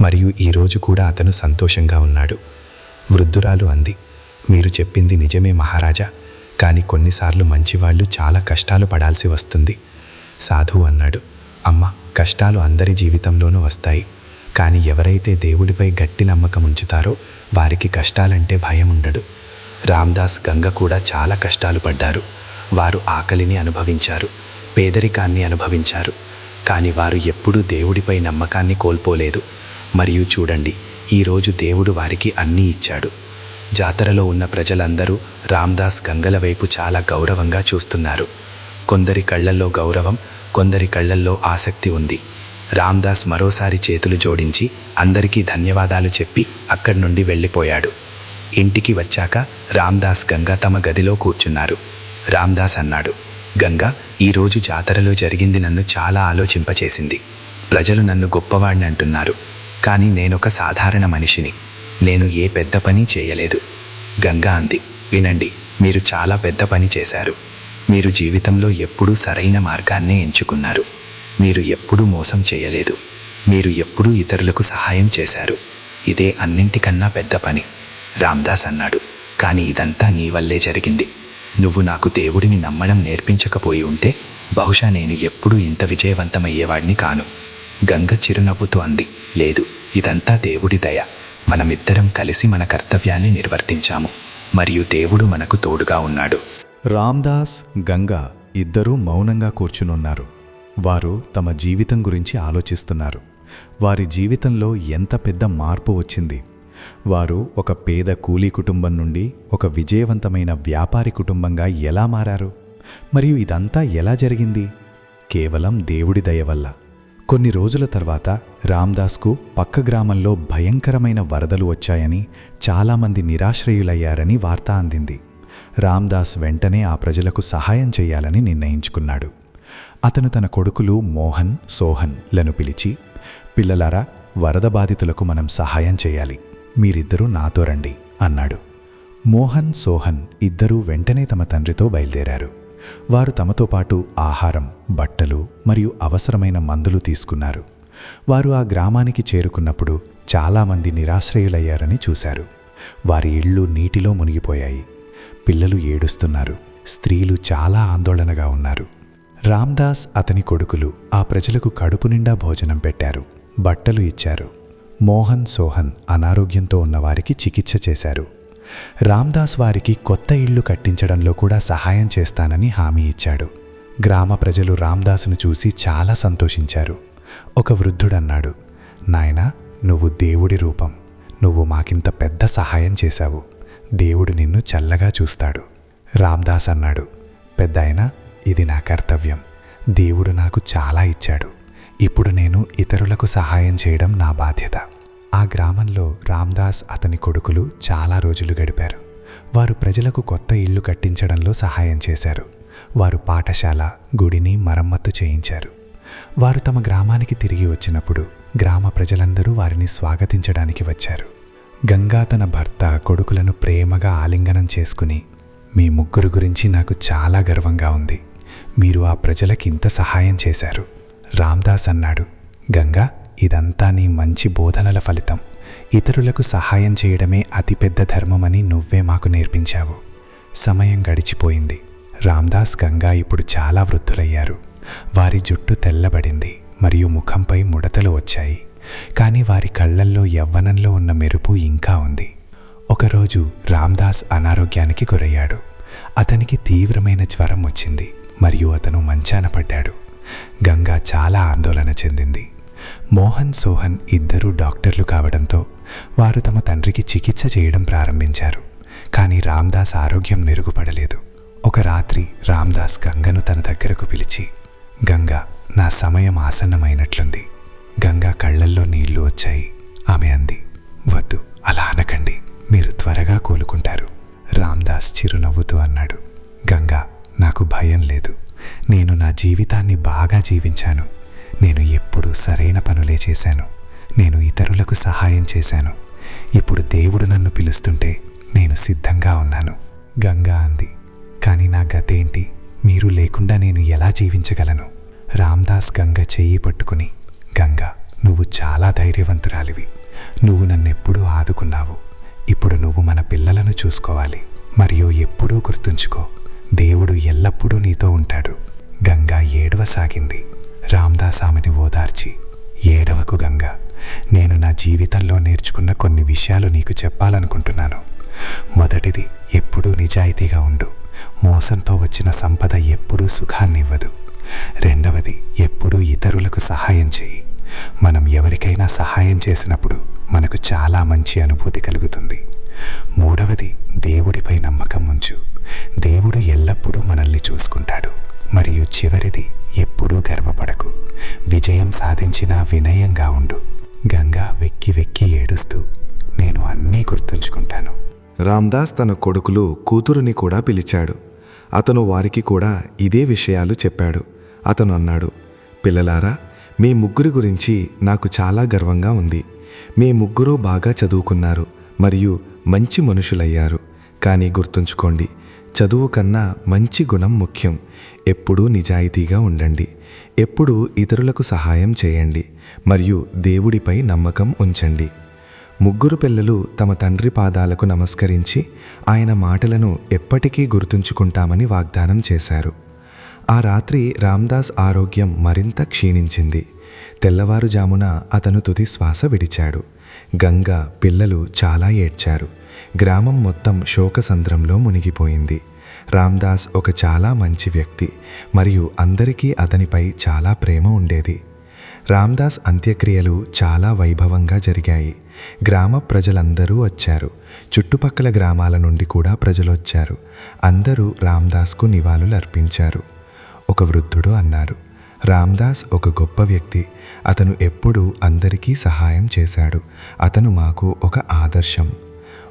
మరియు ఈరోజు కూడా అతను సంతోషంగా ఉన్నాడు. వృద్ధురాలు అంది, మీరు చెప్పింది నిజమే మహారాజా, కానీ కొన్నిసార్లు మంచివాళ్ళు చాలా కష్టాలు పడాల్సి వస్తుంది. సాధువు అన్నాడు, అమ్మ, కష్టాలు అందరి జీవితంలోనూ వస్తాయి. కానీ ఎవరైతే దేవుడిపై గట్టి నమ్మకం ఉంచుతారో వారికి కష్టాలంటే భయం ఉండడు. రామ్దాస్ గంగ కూడా చాలా కష్టాలు పడ్డారు. వారు ఆకలిని అనుభవించారు, పేదరికాన్ని అనుభవించారు. కానీ వారు ఎప్పుడూ దేవుడిపై నమ్మకాన్ని కోల్పోలేదు. మరియు చూడండి, ఈరోజు దేవుడు వారికి అన్నీ ఇచ్చాడు. జాతరలో ఉన్న ప్రజలందరూ రామ్దాస్ గంగల వైపు చాలా గౌరవంగా చూస్తున్నారు. కొందరి కళ్ళల్లో గౌరవం, కొందరి కళ్ళల్లో ఆసక్తి ఉంది. రామ్దాస్ మరోసారి చేతులు జోడించి అందరికీ ధన్యవాదాలు చెప్పి అక్కడి నుండి వెళ్ళిపోయాడు. ఇంటికి వచ్చాక రామ్దాస్ గంగ తమ గదిలో కూర్చున్నారు. రామ్దాస్ అన్నాడు, గంగా, ఈరోజు జాతరలో జరిగింది నన్ను చాలా ఆలోచింపచేసింది. ప్రజలు నన్ను గొప్పవాడిని అంటున్నారు, కానీ నేనొక సాధారణ మనిషిని. నేను ఏ పెద్ద పని చేయలేదు. గంగా అంది, వినండి, మీరు చాలా పెద్ద పని చేశారు. మీరు జీవితంలో ఎప్పుడూ సరైన మార్గాన్నే ఎంచుకున్నారు. మీరు ఎప్పుడూ మోసం చేయలేదు. మీరు ఎప్పుడూ ఇతరులకు సహాయం చేశారు. ఇదే అన్నింటికన్నా పెద్ద పని. రామ్దాస్ అన్నాడు, కానీ ఇదంతా నీ వల్లే జరిగింది. నువ్వు నాకు దేవుడిని నమ్మడం నేర్పించకపోయి ఉంటే బహుశా నేను ఎప్పుడూ ఇంత విజయవంతమయ్యేవాడిని కాను. గంగ చిరునవ్వుతూ అంది, లేదు, ఇదంతా దేవుడి దయ. మనమిద్దరం కలిసి మన కర్తవ్యాన్ని నిర్వర్తించాము మరియు దేవుడు మనకు తోడుగా ఉన్నాడు. రామ్దాస్, గంగ ఇద్దరూ మౌనంగా కూర్చునున్నారు. వారు తమ జీవితం గురించి ఆలోచిస్తున్నారు. వారి జీవితంలో ఎంత పెద్ద మార్పు వచ్చింది. వారు ఒక పేద కూలీ కుటుంబం నుండి ఒక విజయవంతమైన వ్యాపారి కుటుంబంగా ఎలా మారారు? మరియు ఇదంతా ఎలా జరిగింది? కేవలం దేవుడి దయ వల్ల. కొన్ని రోజుల తర్వాత రామ్దాస్కు పక్క గ్రామంలో భయంకరమైన వరదలు వచ్చాయని, చాలామంది నిరాశ్రయులయ్యారని వార్త అందింది. రామ్దాస్ వెంటనే ఆ ప్రజలకు సహాయం చేయాలని నిర్ణయించుకున్నాడు. అతను తన కొడుకులు మోహన్, సోహన్ లను పిలిచి, పిల్లలారా, వరద బాధితులకు మనం సహాయం చేయాలి. మీరిద్దరూ నాతో రండి అన్నాడు. మోహన్, సోహన్ ఇద్దరూ వెంటనే తమ తండ్రితో బయలుదేరారు. వారు తమతో పాటు ఆహారం, బట్టలు మరియు అవసరమైన మందులు తీసుకున్నారు. వారు ఆ గ్రామానికి చేరుకున్నప్పుడు చాలామంది నిరాశ్రయులయ్యారని చూశారు. వారి ఇళ్ళు నీటిలో మునిగిపోయాయి. పిల్లలు ఏడుస్తున్నారు. స్త్రీలు చాలా ఆందోళనగా ఉన్నారు. రామ్దాస్ అతని కొడుకులు ఆ ప్రజలకు కడుపు నిండా భోజనం పెట్టారు, బట్టలు ఇచ్చారు. మోహన్, సోహన్ అనారోగ్యంతో ఉన్నవారికి చికిత్స చేశారు. రామ్దాస్ వారికి కొత్త ఇళ్ళు కట్టించడంలో కూడా సహాయం చేస్తానని హామీ ఇచ్చాడు. గ్రామ ప్రజలు రామ్దాసును చూసి చాలా సంతోషించారు. ఒక వృద్ధుడన్నాడు, నాయనా, నువ్వు దేవుడి రూపం. నువ్వు మాకింత పెద్ద సహాయం చేశావు. దేవుడు నిన్ను చల్లగా చూస్తాడు. రామ్దాస్ అన్నాడు, పెద్దాయనా, ఇది నా కర్తవ్యం. దేవుడు నాకు చాలా ఇచ్చాడు. ఇప్పుడు నేను ఇతరులకు సహాయం చేయడం నా బాధ్యత. ఆ గ్రామంలో రామ్దాస్ అతని కొడుకులు చాలా రోజులు గడిపారు. వారు ప్రజలకు కొత్త ఇళ్ళు కట్టించడంలో సహాయం చేశారు. వారు పాఠశాల, గుడిని మరమ్మత్తు చేయించారు. వారు తమ గ్రామానికి తిరిగి వచ్చినప్పుడు గ్రామ ప్రజలందరూ వారిని స్వాగతించడానికి వచ్చారు. గంగా తన భర్త, కొడుకులను ప్రేమగా ఆలింగనం చేసుకుని, మీ ముగ్గురు గురించి నాకు చాలా గర్వంగా ఉంది. మీరు ఆ ప్రజలకింత సహాయం చేశారు. రామ్దాస్ అన్నాడు, గంగా, ఇదంతా నీ మంచి బోధనల ఫలితం. ఇతరులకు సహాయం చేయడమే అతిపెద్ద ధర్మమని నువ్వే మాకు నేర్పించావు. సమయం గడిచిపోయింది. రామ్దాస్, గంగా ఇప్పుడు చాలా వృద్ధులయ్యారు. వారి జుట్టు తెల్లబడింది మరియు ముఖంపై ముడతలు వచ్చాయి. కానీ వారి కళ్ళల్లో యవ్వనంలో ఉన్న మెరుపు ఇంకా ఉంది. ఒకరోజు రామ్దాస్ అనారోగ్యానికి గురయ్యాడు. అతనికి తీవ్రమైన జ్వరం వచ్చింది మరియు అతను మంచాన పడ్డాడు. గంగా చాలా ఆందోళన చెందింది. మోహన్, సోహన్ ఇద్దరూ డాక్టర్లు కావడంతో వారు తమ తండ్రికి చికిత్స చేయడం ప్రారంభించారు. కానీ రామ్దాస్ ఆరోగ్యం మెరుగుపడలేదు. ఒక రాత్రి రామ్దాస్ గంగను తన దగ్గరకు పిలిచి, గంగా, నా సమయం ఆసన్నమైనట్లుంది. గంగా కళ్ళల్లో నీళ్లు వచ్చాయి. ఆమె అంది, వద్దు, అలా అనకండి. మీరు త్వరగా కోలుకుంటారు. రామ్దాస్ చిరునవ్వుతూ అన్నాడు, గంగా, నాకు భయం లేదు. నేను నా జీవితాన్ని బాగా జీవించాను. నేను ఎప్పుడూ సరైన పనులే చేశాను. నేను ఇతరులకు సహాయం చేశాను. ఇప్పుడు దేవుడు నన్ను పిలుస్తుంటే నేను సిద్ధంగా ఉన్నాను. గంగా అంది, కానీ నా గతేంటి? మీరు లేకుండా నేను ఎలా జీవించగలను? రామ్దాస్ గంగ చెయ్యి పట్టుకుని, గంగా, నువ్వు చాలా ధైర్యవంతురాలివి. నువ్వు నన్నెప్పుడూ ఆదుకున్నావు. ఇప్పుడు నువ్వు మన పిల్లలను చూసుకోవాలి. మరియు ఎప్పుడూ గుర్తుంచుకో, దేవుడు ఎల్లప్పుడూ నీతో ఉంటాడు. గంగా ఏడవసాగింది. రామ్దాస్ ఆమెని ఓదార్చి, ఏడవకు గంగా, నేను నా జీవితంలో నేర్చుకున్న కొన్ని విషయాలు నీకు చెప్పాలనుకుంటున్నాను. మొదటిది, ఎప్పుడూ నిజాయితీగా ఉండు. మోసంతో వచ్చిన సంపద ఎప్పుడూ సుఖాన్నివ్వదు. రెండవది, ఎప్పుడూ ఇతరులకు సహాయం చేయి. మనం ఎవరికైనా సహాయం చేసినప్పుడు మనకు చాలా మంచి అనుభూతి కలుగుతుంది. మూడవది, దేవుడిపై నమ్మకం ఉంచు. దేవుడు ఎల్లప్పుడూ మనల్ని చూసుకుంటాడు. మరియు చివరిది, ఎప్పుడూ గర్వపడకు. విజయం సాధించినా వినయంగా ఉండు. గంగా వెక్కి వెక్కి ఏడుస్తూ, నేను అన్నీ గుర్తుంచుకుంటాను. రామ్దాస్ తన కొడుకులు, కూతురుని కూడా పిలిచాడు. అతను వారికి కూడా ఇదే విషయాలు చెప్పాడు. అతను అన్నాడు, పిల్లలారా, మీ ముగ్గురి గురించి నాకు చాలా గర్వంగా ఉంది. మీ ముగ్గురు బాగా చదువుకున్నారు మరియు మంచి మనుషులయ్యారు. కానీ గుర్తుంచుకోండి, చదువు కన్నా మంచి గుణం ముఖ్యం. ఎప్పుడూ నిజాయితీగా ఉండండి. ఎప్పుడూ ఇతరులకు సహాయం చేయండి మరియు దేవుడిపై నమ్మకం ఉంచండి. ముగ్గురు పిల్లలు తమ తండ్రి పాదాలకు నమస్కరించి ఆయన మాటలను ఎప్పటికీ గుర్తుంచుకుంటామని వాగ్దానం చేశారు. ఆ రాత్రి రామ్దాస్ ఆరోగ్యం మరింత క్షీణించింది. తెల్లవారుజామున అతను తుది శ్వాస విడిచాడు. గంగ, పిల్లలు చాలా ఏడ్చారు. గ్రామం మొత్తం శోకసంద్రంలో మునిగిపోయింది. రామ్దాస్ ఒక చాలా మంచి వ్యక్తి మరియు అందరికీ అతనిపై చాలా ప్రేమ ఉండేది. రామ్దాస్ అంత్యక్రియలు చాలా వైభవంగా జరిగాయి. గ్రామ ప్రజలందరూ వచ్చారు. చుట్టుపక్కల గ్రామాల నుండి కూడా ప్రజలొచ్చారు. అందరూ రామ్దాస్కు నివాళులు అర్పించారు. ఒక వృద్ధుడు అన్నారు, రామ్దాస్ ఒక గొప్ప వ్యక్తి. అతను ఎప్పుడూ అందరికీ సహాయం చేశాడు. అతను మాకు ఒక ఆదర్శం.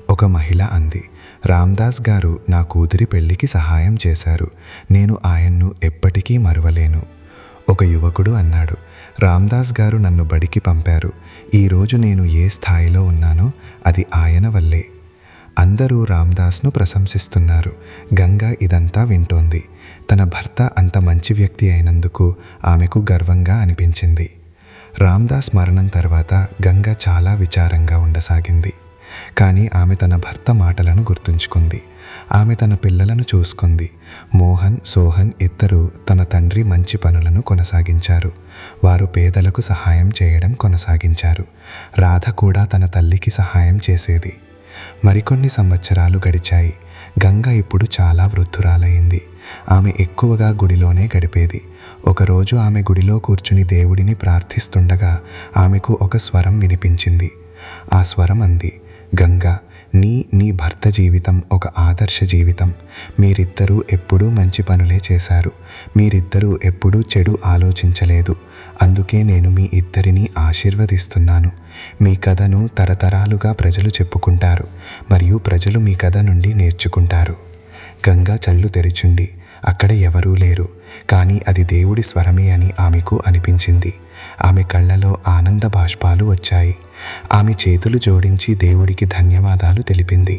ఒక మహిళ అంది, రామ్దాస్ గారు నా కూతురి పెళ్లికి సహాయం చేశారు. నేను ఆయన్ను ఎప్పటికీ మరువలేను. ఒక యువకుడు అన్నాడు, రామ్దాస్ గారు నన్ను బడికి పంపారు. ఈరోజు నేను ఏ స్థాయిలో ఉన్నానో అది ఆయన వల్లే. అందరూ రామ్దాస్ను ప్రశంసిస్తున్నారు. గంగ ఇదంతా వింటోంది. తన భర్త అంత మంచి వ్యక్తి అయినందుకు ఆమెకు గర్వంగా అనిపించింది. రామ్దాస్ మరణం తర్వాత గంగ చాలా విచారంగా ఉండసాగింది. కానీ ఆమె తన భర్త మాటలను గుర్తుంచుకుంది. ఆమె తన పిల్లలను చూసుకుంది. మోహన్, సోహన్ ఇద్దరూ తన తండ్రి మంచి పనులను కొనసాగించారు. వారు పేదలకు సహాయం చేయడం కొనసాగించారు. రాధ కూడా తన తల్లికి సహాయం చేసేది. మరికొన్ని సంవత్సరాలు గడిచాయి. గంగ ఇప్పుడు చాలా వృద్ధురాలయ్యింది. ఆమె ఎక్కువగా గుడిలోనే గడిపేది. ఒకరోజు ఆమె గుడిలో కూర్చుని దేవుడిని ప్రార్థిస్తుండగా ఆమెకు ఒక స్వరం వినిపించింది. ఆ స్వరం అంది, గంగా, నీ భర్త జీవితం ఒక ఆదర్శ జీవితం. మీరిద్దరూ ఎప్పుడూ మంచి పనులే చేశారు. మీరిద్దరూ ఎప్పుడూ చెడు ఆలోచించలేదు. అందుకే నేను మీ ఇద్దరినీ ఆశీర్వదిస్తున్నాను. మీ కథను తరతరాలుగా ప్రజలు చెప్పుకుంటారు మరియు ప్రజలు మీ కథ నుండి నేర్చుకుంటారు. గంగా కళ్ళు తెరిచుండి అక్కడ ఎవరూ లేరు. కానీ అది దేవుడి స్వరమే అని ఆమెకు అనిపించింది. ఆమె కళ్ళలో ఆనంద బాష్పాలు వచ్చాయి. ఆమె చేతులు జోడించి దేవుడికి ధన్యవాదాలు తెలిపింది.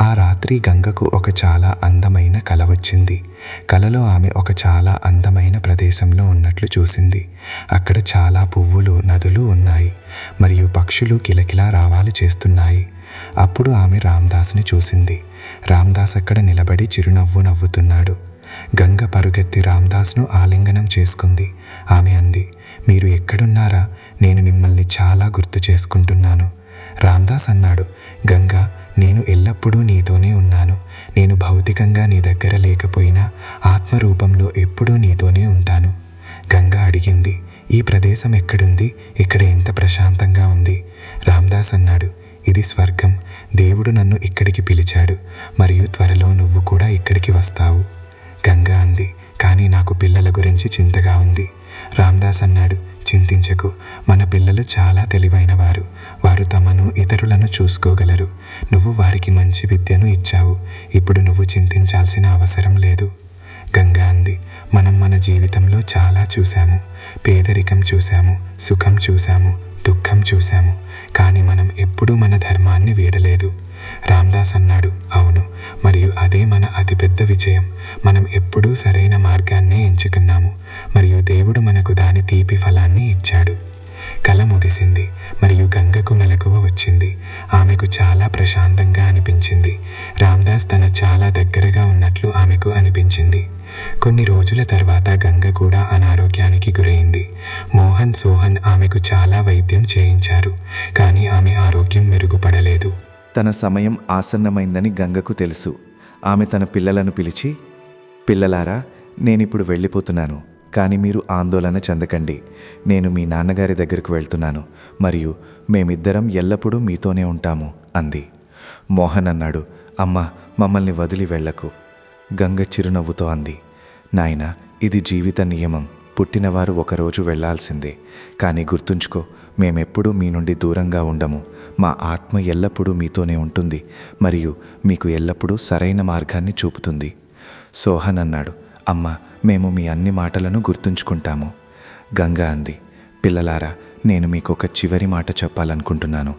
ఆ రాత్రి గంగకు ఒక చాలా అందమైన కల వచ్చింది. కలలో ఆమె ఒక చాలా అందమైన ప్రదేశంలో ఉన్నట్లు చూసింది. అక్కడ చాలా పువ్వులు, నదులు ఉన్నాయి మరియు పక్షులు కిలకిలా రావాలు చేస్తున్నాయి. అప్పుడు ఆమె రామ్దాస్ని చూసింది. రామ్దాస్ అక్కడ నిలబడి చిరునవ్వు నవ్వుతున్నాడు. గంగ పరుగెత్తి రామ్దాస్ను ఆలింగనం చేసుకుంది. ఆమె అంది, మీరు ఎక్కడున్నారా? నేను మిమ్మల్ని చాలా గుర్తు చేసుకుంటున్నాను. రామ్దాస్ అన్నాడు, గంగా, నేను ఎల్లప్పుడూ నీతోనే ఉన్నాను. నేను భౌతికంగా నీ దగ్గర లేకపోయినా ఆత్మరూపంలో ఎప్పుడూ నీతోనే ఉంటాను. గంగ అడిగింది, ఈ ప్రదేశం ఎక్కడుంది? ఇక్కడ ఎంత ప్రశాంతంగా ఉంది. రామ్దాస్ అన్నాడు, ఇది స్వర్గం. దేవుడు నన్ను ఇక్కడికి పిలిచాడు మరియు త్వరలో నువ్వు కూడా ఇక్కడికి వస్తావు. గంగ అంది, కానీ నాకు పిల్లల గురించి చింతగా ఉంది. రామ్దాస్ అన్నాడు, చింతించకు. మన పిల్లలు చాలా తెలివైనవారు. వారు తమను, ఇతరులను చూసుకోగలరు. నువ్వు వారికి మంచి విద్యను ఇచ్చావు. ఇప్పుడు నువ్వు చింతించాల్సిన అవసరం లేదు. గంగ అంది, మనం మన జీవితంలో చాలా చూశాము. పేదరికం చూశాము, సుఖం చూశాము, దుఃఖం చూశాము. కానీ మనం ఎప్పుడూ మన ధర్మాన్ని వీడలేదు. రామ్దాస్ అన్నాడు, అవును, మరియు అదే మన అతిపెద్ద విజయం. మనం ఎప్పుడూ సరైన మార్గాన్నే ఎంచుకున్నాము మరియు దేవుడు మనకు దాని తీపి ఫలాన్ని ఇచ్చాడు. కల ముగిసింది మరియు గంగకు మెలకువ వచ్చింది. ఆమెకు చాలా ప్రశాంతంగా అనిపించింది. రామ్దాస్ తన చాలా దగ్గరగా ఉన్నట్లు ఆమెకు అనిపించింది. కొన్ని రోజుల తర్వాత గంగ కూడా అనారోగ్యానికి గురైంది. మోహన్, సోహన్ ఆమెకు చాలా వైద్యం చేయించారు. కానీ ఆమె ఆరోగ్యం మెరుగుపడలేదు. తన సమయం ఆసన్నమైందని గంగకు తెలుసు. ఆమె తన పిల్లలను పిలిచి, పిల్లలారా, నేనిప్పుడు వెళ్ళిపోతున్నాను. కానీ మీరు ఆందోళన చెందకండి. నేను మీ నాన్నగారి దగ్గరకు వెళ్తున్నాను మరియు మేమిద్దరం ఎల్లప్పుడూ మీతోనే ఉంటాము అంది. మోహన్ అన్నాడు, అమ్మా, మమ్మల్ని వదిలి వెళ్ళకు. గంగ చిరునవ్వుతో అంది, నాయనా, ఇది జీవిత నియమం. పుట్టినవారు ఒకరోజు వెళ్లాల్సిందే. కానీ గుర్తుంచుకో, మేమెప్పుడూ మీ నుండి దూరంగా ఉండము. మా ఆత్మ ఎల్లప్పుడూ మీతోనే ఉంటుంది మరియు మీకు ఎల్లప్పుడూ సరైన మార్గాన్ని చూపుతుంది. సోహన్ అన్నాడు, అమ్మా, మేము మీ అన్ని మాటలను గుర్తుంచుకుంటాము. గంగ అంది, పిల్లలారా, నేను మీకు ఒక చివరి మాట చెప్పాలనుకుంటున్నాను.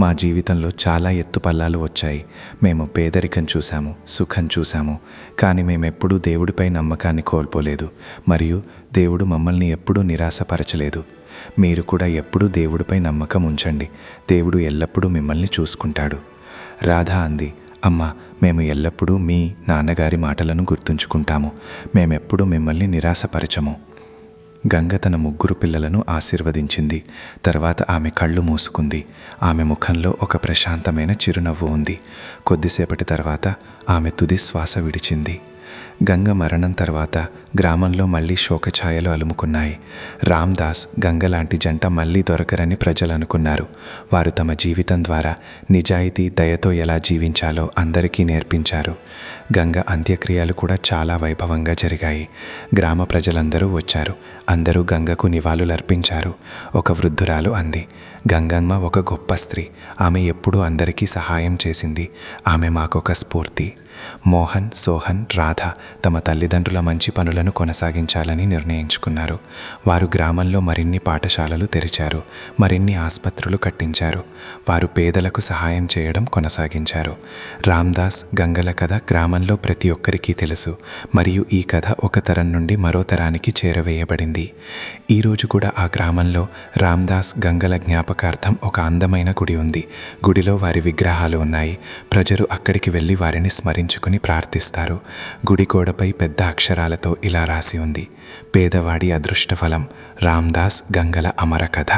మా జీవితంలో చాలా ఎత్తుపల్లాలు వచ్చాయి. మేము పేదరికం చూశాము, సుఖం చూశాము. కానీ మేమెప్పుడూ దేవుడిపై నమ్మకాన్ని కోల్పోలేదు మరియు దేవుడు మమ్మల్ని ఎప్పుడూ నిరాశపరచలేదు. మీరు కూడా ఎప్పుడూ దేవుడిపై నమ్మకం ఉంచండి. దేవుడు ఎల్లప్పుడూ మిమ్మల్ని చూసుకుంటాడు. రాధ అంది, అమ్మా, మేము ఎల్లప్పుడూ మీ నాన్నగారి మాటలను గుర్తుంచుకుంటాము. మేమెప్పుడూ మిమ్మల్ని నిరాశపరచము. గంగ తన 3 పిల్లలను ఆశీర్వదించింది. తర్వాత ఆమె కళ్ళు మూసుకుంది. ఆమె ముఖంలో ఒక ప్రశాంతమైన చిరునవ్వు ఉంది. కొద్దిసేపటి తర్వాత ఆమె తుది శ్వాస విడిచింది. గంగ మరణం తర్వాత గ్రామంలో మళ్ళీ శోకఛాయలు అలుముకున్నాయి. రామ్దాస్, గంగ లాంటి జంట మళ్ళీ దొరకరని ప్రజలు అనుకున్నారు. వారు తమ జీవితం ద్వారా నిజాయితీ, దయతో ఎలా జీవించాలో అందరికీ నేర్పించారు. గంగ అంత్యక్రియలు కూడా చాలా వైభవంగా జరిగాయి. గ్రామ ప్రజలందరూ వచ్చారు. అందరూ గంగకు నివాళులర్పించారు. ఒక వృద్ధురాలు అంది, గంగమ్మ ఒక గొప్ప స్త్రీ. ఆమె ఎప్పుడూ అందరికీ సహాయం చేసింది. ఆమె మాకొక స్ఫూర్తి. మోహన్, సోహన్, రాధ తమ తల్లిదండ్రుల మంచి పనులను కొనసాగించాలని నిర్ణయించుకున్నారు. వారు గ్రామంలో మరిన్ని పాఠశాలలు తెరిచారు, మరిన్ని ఆసుపత్రులు కట్టించారు. వారు పేదలకు సహాయం చేయడం కొనసాగించారు. రామ్దాస్, గంగల కథ గ్రామంలో ప్రతి ఒక్కరికి తెలుసు, మరియు ఈ కథ ఒక తరం నుండి మరో తరానికి చేరవేయబడింది. ఈరోజు కూడా ఆ గ్రామంలో రామ్దాస్, గంగల జ్ఞాపకార్థం ఒక అందమైన గుడి ఉంది. గుడిలో వారి విగ్రహాలు ఉన్నాయి. ప్రజలు అక్కడికి వెళ్ళి వారిని స్మరించుకుని ప్రార్థిస్తారు. గుడి గోడపై పెద్ద అక్షరాలతో ఇలా రాసి ఉంది: పేదవాడి అదృష్టఫలం, రామ్దాస్, గంగల అమర కథ.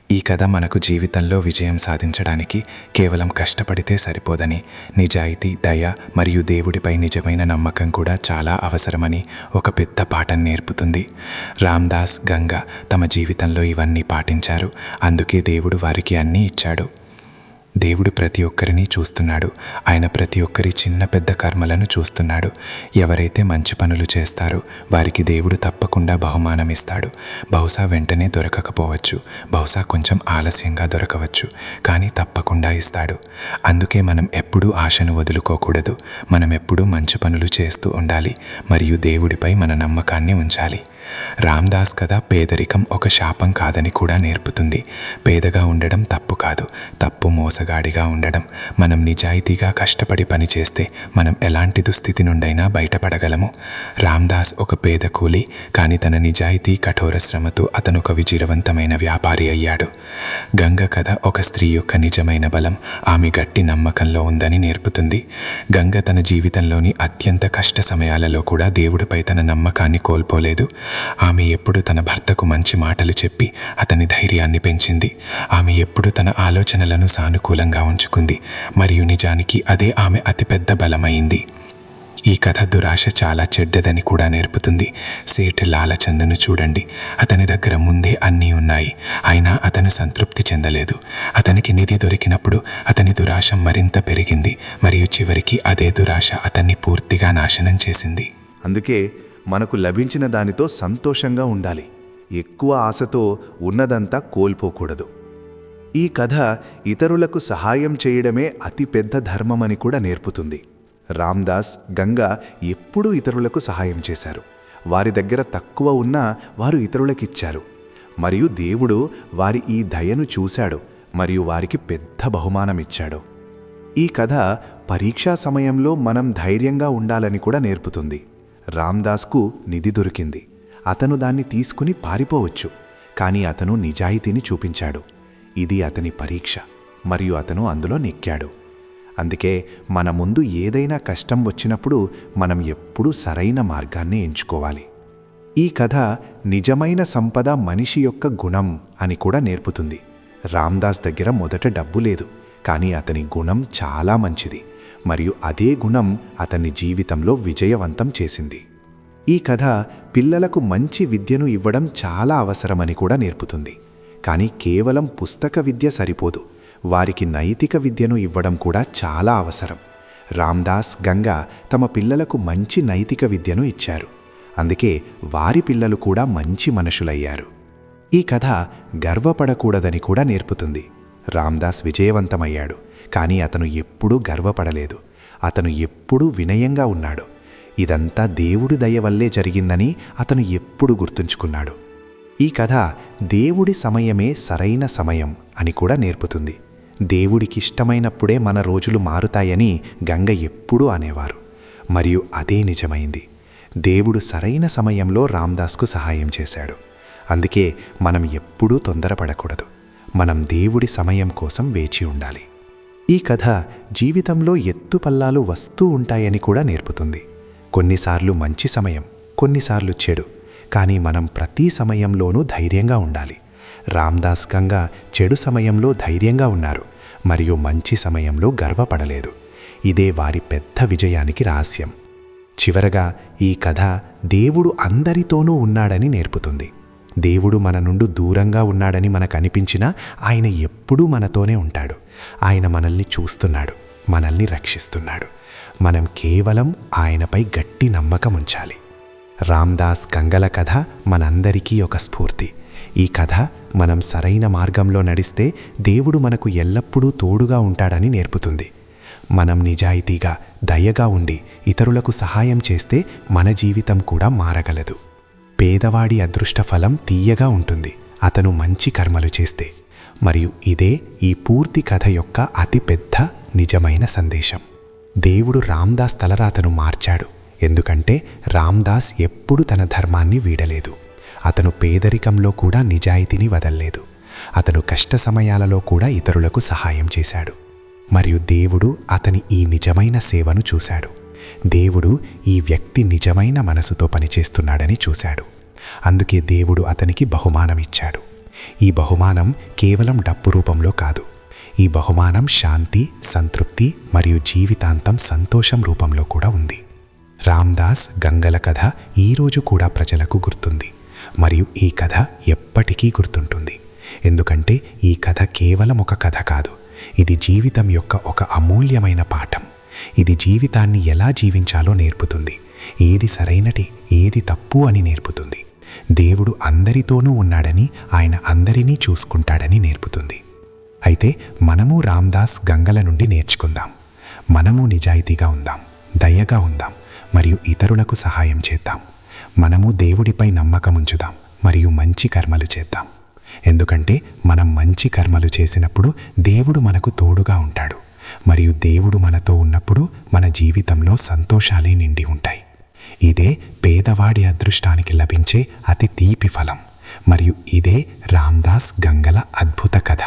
ఈ కథ మనకు జీవితంలో విజయం సాధించడానికి కేవలం కష్టపడితే సరిపోదని, నిజాయితీ, దయ మరియు దేవుడిపై నిజమైన నమ్మకం కూడా చాలా అవసరమని ఒక పెద్ద పాఠం నేర్పుతుంది. రామ్దాస్, గంగ తమ జీవితంలో ఇవన్నీ పాటించారు. అందుకే దేవుడు వారికి అన్నీ ఇచ్చాడు. దేవుడు ప్రతి ఒక్కరిని చూస్తున్నాడు. ఆయన ప్రతి ఒక్కరి చిన్న పెద్ద కర్మలను చూస్తున్నాడు. ఎవరైతే మంచి పనులు చేస్తారో వారికి దేవుడు తప్పకుండా బహుమానం ఇస్తాడు. బహుశా వెంటనే దొరకకపోవచ్చు, బహుశా కొంచెం ఆలస్యంగా దొరకవచ్చు, కానీ తప్పకుండా ఇస్తాడు. అందుకే మనం ఎప్పుడూ ఆశను వదులుకోకూడదు. మనం ఎప్పుడూ మంచి పనులు చేస్తూ ఉండాలి మరియు దేవుడిపై మన నమ్మకాన్ని ఉంచాలి. రామ్దాస్ కథ పేదరికం ఒక శాపం కాదని కూడా నేర్పుతుంది. పేదగా ఉండడం తప్పు కాదు, తప్పు మోసగాడిగా ఉండడం. మనం నిజాయితీగా కష్టపడి పనిచేస్తే మనం ఎలాంటి దుస్థితి నుండైనా బయటపడగలము. రామ్దాస్ ఒక పేద కూలి, కానీ తన నిజాయితీ, కఠోర శ్రమతో అతను ఒక విజయవంతమైన వ్యాపారి అయ్యాడు. గంగ కథ ఒక స్త్రీ యొక్క నిజమైన బలం ఆమె గట్టి నమ్మకంలో ఉందని నేర్పుతుంది. గంగ తన జీవితంలోని అత్యంత కష్ట సమయాలలో కూడా దేవుడిపై తన నమ్మకాన్ని కోల్పోలేదు. ఆమె ఎప్పుడు తన భర్తకు మంచి మాటలు చెప్పి అతని ధైర్యాన్ని పెంచింది. ఆమె ఎప్పుడు తన ఆలోచనలను సానుకూలంగా ఉంచుకుంది, మరియు నిజానికి అదే ఆమె అతిపెద్ద బలమైంది. ఈ కథ దురాశ చాలా చెడ్డదని కూడా నేర్పుతుంది. సేఠ్ లాలచంద్ను చూడండి. అతని దగ్గర ముందే అన్నీ ఉన్నాయి, అయినా అతను సంతృప్తి చెందలేదు. అతనికి నిధి దొరికినప్పుడు అతని దురాశ మరింత పెరిగింది, మరియు చివరికి అదే దురాశ అతన్ని పూర్తిగా నాశనం చేసింది. అందుకే మనకు లభించిన దానితో సంతోషంగా ఉండాలి. ఎక్కువ ఆశతో ఉన్నదంతా కోల్పోకూడదు. ఈ కథ ఇతరులకు సహాయం చేయడమే అతిపెద్ద ధర్మమని కూడా నేర్పుతుంది. రామ్దాస్, గంగ ఎప్పుడూ ఇతరులకు సహాయం చేశారు. వారి దగ్గర తక్కువ ఉన్నా వారు ఇతరులకిచ్చారు, మరియు దేవుడు వారి ఈ దయను చూశాడు మరియు వారికి పెద్ద బహుమానమిచ్చాడు. ఈ కథ పరీక్షా సమయంలో మనం ధైర్యంగా ఉండాలని కూడా నేర్పుతుంది. రామ్దాస్కు నిధి దొరికింది. అతను దాన్ని తీసుకుని పారిపోవచ్చు, కానీ అతను నిజాయితీని చూపించాడు. ఇది అతని పరీక్ష, మరియు అతను అందులో నెక్కాడు. అందుకే మన ముందు ఏదైనా కష్టం వచ్చినప్పుడు మనం ఎప్పుడూ సరైన మార్గాన్ని ఎంచుకోవాలి. ఈ కథ నిజమైన సంపద మనిషి యొక్క గుణం అని కూడా నేర్పుతుంది. రామ్దాస్ దగ్గర మొదట డబ్బు లేదు, కానీ అతని గుణం చాలా మంచిది, మరియు అదే గుణం అతన్ని జీవితంలో విజయవంతం చేసింది. ఈ కథ పిల్లలకు మంచి విద్యను ఇవ్వడం చాలా అవసరమని కూడా నేర్పుతుంది. కానీ కేవలం పుస్తక విద్య సరిపోదు, వారికి నైతిక విద్యను ఇవ్వడం కూడా చాలా అవసరం. రామ్దాస్, గంగ తమ పిల్లలకు మంచి నైతిక విద్యను ఇచ్చారు. అందుకే వారి పిల్లలు కూడా మంచి మనుషులయ్యారు. ఈ కథ గర్వపడకూడదని కూడా నేర్పుతుంది. రామ్దాస్ విజయవంతమయ్యాడు, కానీ అతను ఎప్పుడూ గర్వపడలేదు. అతను ఎప్పుడూ వినయంగా ఉన్నాడు. ఇదంతా దేవుడి దయ వల్లే జరిగిందని అతను ఎప్పుడు గుర్తుంచుకున్నాడు. ఈ కథ దేవుడి సమయమే సరైన సమయం అని కూడా నేర్పుతుంది. దేవుడికిష్టమైనప్పుడే మన రోజులు మారుతాయని గంగ ఎప్పుడూ అనేవారు, మరియు అదే నిజమైంది. దేవుడు సరైన సమయంలో రామ్దాస్కు సహాయం చేశాడు. అందుకే మనం ఎప్పుడూ తొందరపడకూడదు. మనం దేవుడి సమయం కోసం వేచి ఉండాలి. ఈ కథ జీవితంలో ఎత్తుపల్లాలు వస్తూ ఉంటాయని కూడా నేర్పుతుంది. కొన్నిసార్లు మంచి సమయం, కొన్నిసార్లు చెడు, కానీ మనం ప్రతి సమయంలోనూ ధైర్యంగా ఉండాలి. రామ్దాస్, గంగ చెడు సమయంలో ధైర్యంగా ఉన్నారు, మరియు మంచి సమయంలో గర్వపడలేదు. ఇదే వారి పెద్ద విజయానికి రహస్యం. చివరగా ఈ కథ దేవుడు అందరితోనూ ఉన్నాడని నేర్పుతుంది. దేవుడు మన నుండి దూరంగా ఉన్నాడని మనకు అనిపించినా ఆయన ఎప్పుడూ మనతోనే ఉంటాడు. ఆయన మనల్ని చూస్తున్నాడు, మనల్ని రక్షిస్తున్నాడు. మనం కేవలం ఆయనపై గట్టి నమ్మకం ఉంచాలి. రామ్దాస్, గంగల కథ మనందరికీ ఒక స్ఫూర్తి. ఈ కథ మనం సరైన మార్గంలో నడిస్తే దేవుడు మనకు ఎల్లప్పుడూ తోడుగా ఉంటాడని నేర్పుతుంది. మనం నిజాయితీగా, దయగా ఉండి ఇతరులకు సహాయం చేస్తే మన జీవితం కూడా మారగలదు. పేదవాడి అదృష్ట ఫలం తీయగా ఉంటుంది, అతను మంచి కర్మలు చేస్తే. మరియు ఇదే ఈ పూర్తి కథ యొక్క అతిపెద్ద నిజమైన సందేశం. దేవుడు రామ్దాస్ తలరాతను మార్చాడు, ఎందుకంటే రామ్దాస్ ఎప్పుడు తన ధర్మాన్ని వీడలేదు. అతను పేదరికంలో కూడా నిజాయితీని వదల్లేదు. అతను కష్ట సమయాలలో కూడా ఇతరులకు సహాయం చేశాడు. మరియు దేవుడు అతని ఈ నిజమైన సేవను చూశాడు. దేవుడు ఈ వ్యక్తి నిజమైన మనసుతో పనిచేస్తున్నాడని చూశాడు. అందుకే దేవుడు అతనికి బహుమానం ఇచ్చాడు. ఈ బహుమానం కేవలం డబ్బు రూపంలో కాదు. ఈ బహుమానం శాంతి, సంతృప్తి మరియు జీవితాంతం సంతోషం రూపంలో కూడా ఉంది. రామ్దాస్ గంగల కథ ఈరోజు కూడా ప్రజలకు గుర్తుంది. మరియు ఈ కథ ఎప్పటికీ గుర్తుంటుంది. ఎందుకంటే ఈ కథ కేవలం ఒక కథ కాదు, ఇది జీవితం యొక్క ఒక అమూల్యమైన పాఠం. ఇది జీవితాన్ని ఎలా జీవించాలో నేర్పుతుంది. ఏది సరైనటి, ఏది తప్పు అని నేర్పుతుంది. దేవుడు అందరితోనూ ఉన్నాడని, ఆయన అందరినీ చూసుకుంటాడని నేర్పుతుంది. అయితే మనము రామ్దాస్ గంగల నుండి నేర్చుకుందాం. మనము నిజాయితీగా ఉందాం, దయగా ఉందాం మరియు ఇతరులకు సహాయం చేద్దాం. మనము దేవుడిపై నమ్మకం ఉంచుదాం మరియు మంచి కర్మలు చేద్దాం. ఎందుకంటే మనం మంచి కర్మలు చేసినప్పుడు దేవుడు మనకు తోడుగా ఉంటాడు. మరియు దేవుడు మనతో ఉన్నప్పుడు మన జీవితంలో సంతోషాలే నిండి ఉంటాయి. ఇదే పేదవాడి అదృష్టానికి లభించే అతి తీపి ఫలం. మరియు ఇదే రామ్దాస్ గంగల అద్భుత కథ.